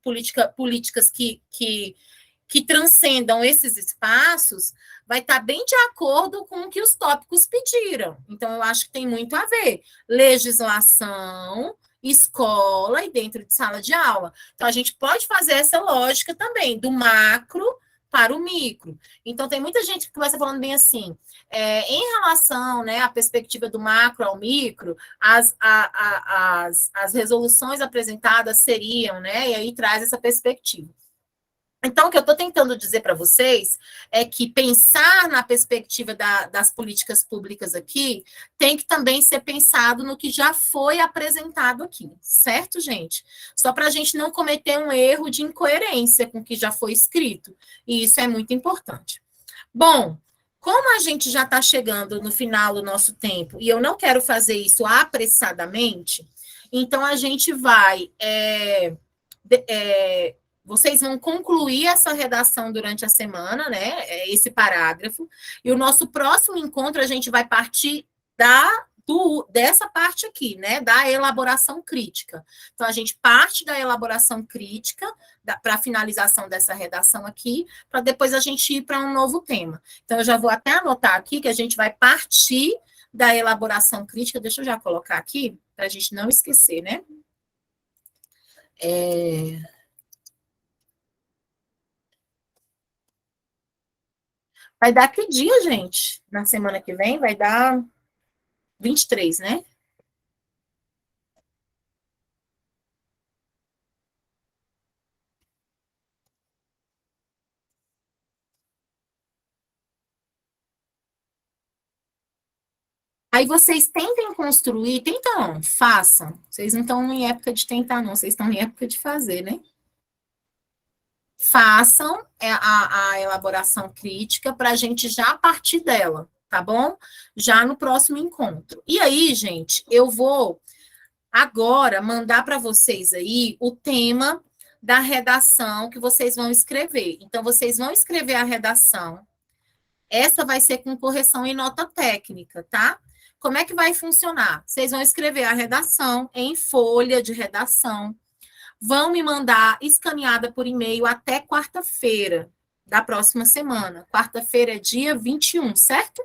políticas que transcendam esses espaços, vai estar bem de acordo com o que os tópicos pediram. Então, eu acho que tem muito a ver. Legislação, escola e dentro de sala de aula. Então, a gente pode fazer essa lógica também, do macro para o micro. Então, tem muita gente que começa falando bem assim, em relação, né, à perspectiva do macro ao micro, as resoluções apresentadas seriam, né, e aí traz essa perspectiva. Então, o que eu estou tentando dizer para vocês é que pensar na perspectiva das políticas públicas aqui tem que também ser pensado no que já foi apresentado aqui, certo, gente? Só para a gente não cometer um erro de incoerência com o que já foi escrito, e isso é muito importante. Bom, como a gente já está chegando no final do nosso tempo, e eu não quero fazer isso apressadamente, então a gente vai... vocês vão concluir essa redação durante a semana, né? Esse parágrafo. E o nosso próximo encontro, a gente vai partir dessa parte aqui, né? Da elaboração crítica. Então, a gente parte da elaboração crítica para a finalização dessa redação aqui, para depois a gente ir para um novo tema. Então, eu já vou até anotar aqui que a gente vai partir da elaboração crítica. Deixa eu já colocar aqui, para a gente não esquecer, né? Vai dar que dia, gente? Na semana que vem vai dar 23, né? Aí vocês tentem construir, tentam, façam. Vocês não estão em época de tentar, não, vocês estão em época de fazer, né? Façam a elaboração crítica para a gente já partir dela, tá bom? Já no próximo encontro. E aí, gente, eu vou agora mandar para vocês aí o tema da redação que vocês vão escrever. Então, vocês vão escrever a redação. Essa vai ser com correção em nota técnica, tá? Como é que vai funcionar? Vocês vão escrever a redação em folha de redação, vão me mandar escaneada por e-mail até quarta-feira da próxima semana. Quarta-feira é dia 21, certo?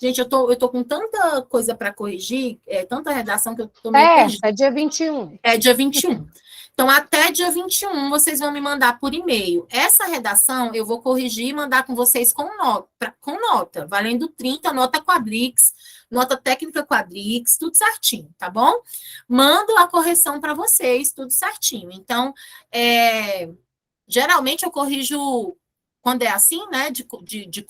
Gente, eu tô com tanta coisa para corrigir, tanta redação que eu tô meio perdida. É dia 21. É dia 21. Então, até dia 21, vocês vão me mandar por e-mail. Essa redação eu vou corrigir e mandar com vocês com nota, valendo 30, nota quadrix, nota técnica quadrix, tudo certinho, tá bom? Mando a correção para vocês, tudo certinho. Então, geralmente eu corrijo, quando é assim, né, de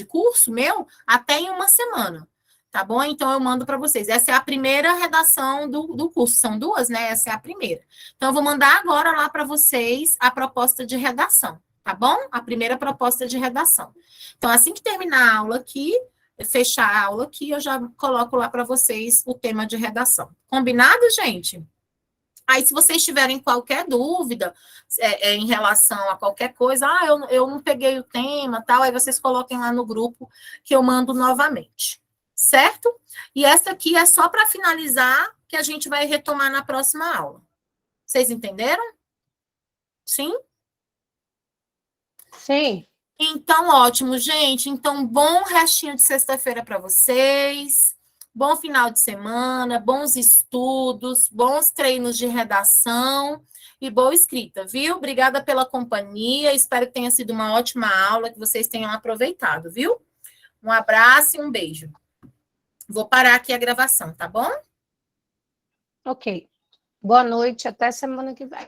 curso meu, até em uma semana. Tá bom? Então, eu mando para vocês. Essa é a primeira redação do curso. São duas, né? Essa é a primeira. Então, eu vou mandar agora lá para vocês a proposta de redação. Tá bom? A primeira proposta de redação. Então, assim que terminar a aula aqui, fechar a aula aqui, eu já coloco lá para vocês o tema de redação. Combinado, gente? Aí, se vocês tiverem qualquer dúvida em relação a qualquer coisa, eu não peguei o tema, tal, aí vocês coloquem lá no grupo que eu mando novamente. Certo? E essa aqui é só para finalizar, que a gente vai retomar na próxima aula. Vocês entenderam? Sim? Sim. Então, ótimo, gente. Então, bom restinho de sexta-feira para vocês. Bom final de semana, bons estudos, bons treinos de redação e boa escrita, viu? Obrigada pela companhia. Espero que tenha sido uma ótima aula, que vocês tenham aproveitado, viu? Um abraço e um beijo. Vou parar aqui a gravação, tá bom? Ok. Boa noite, até semana que vem.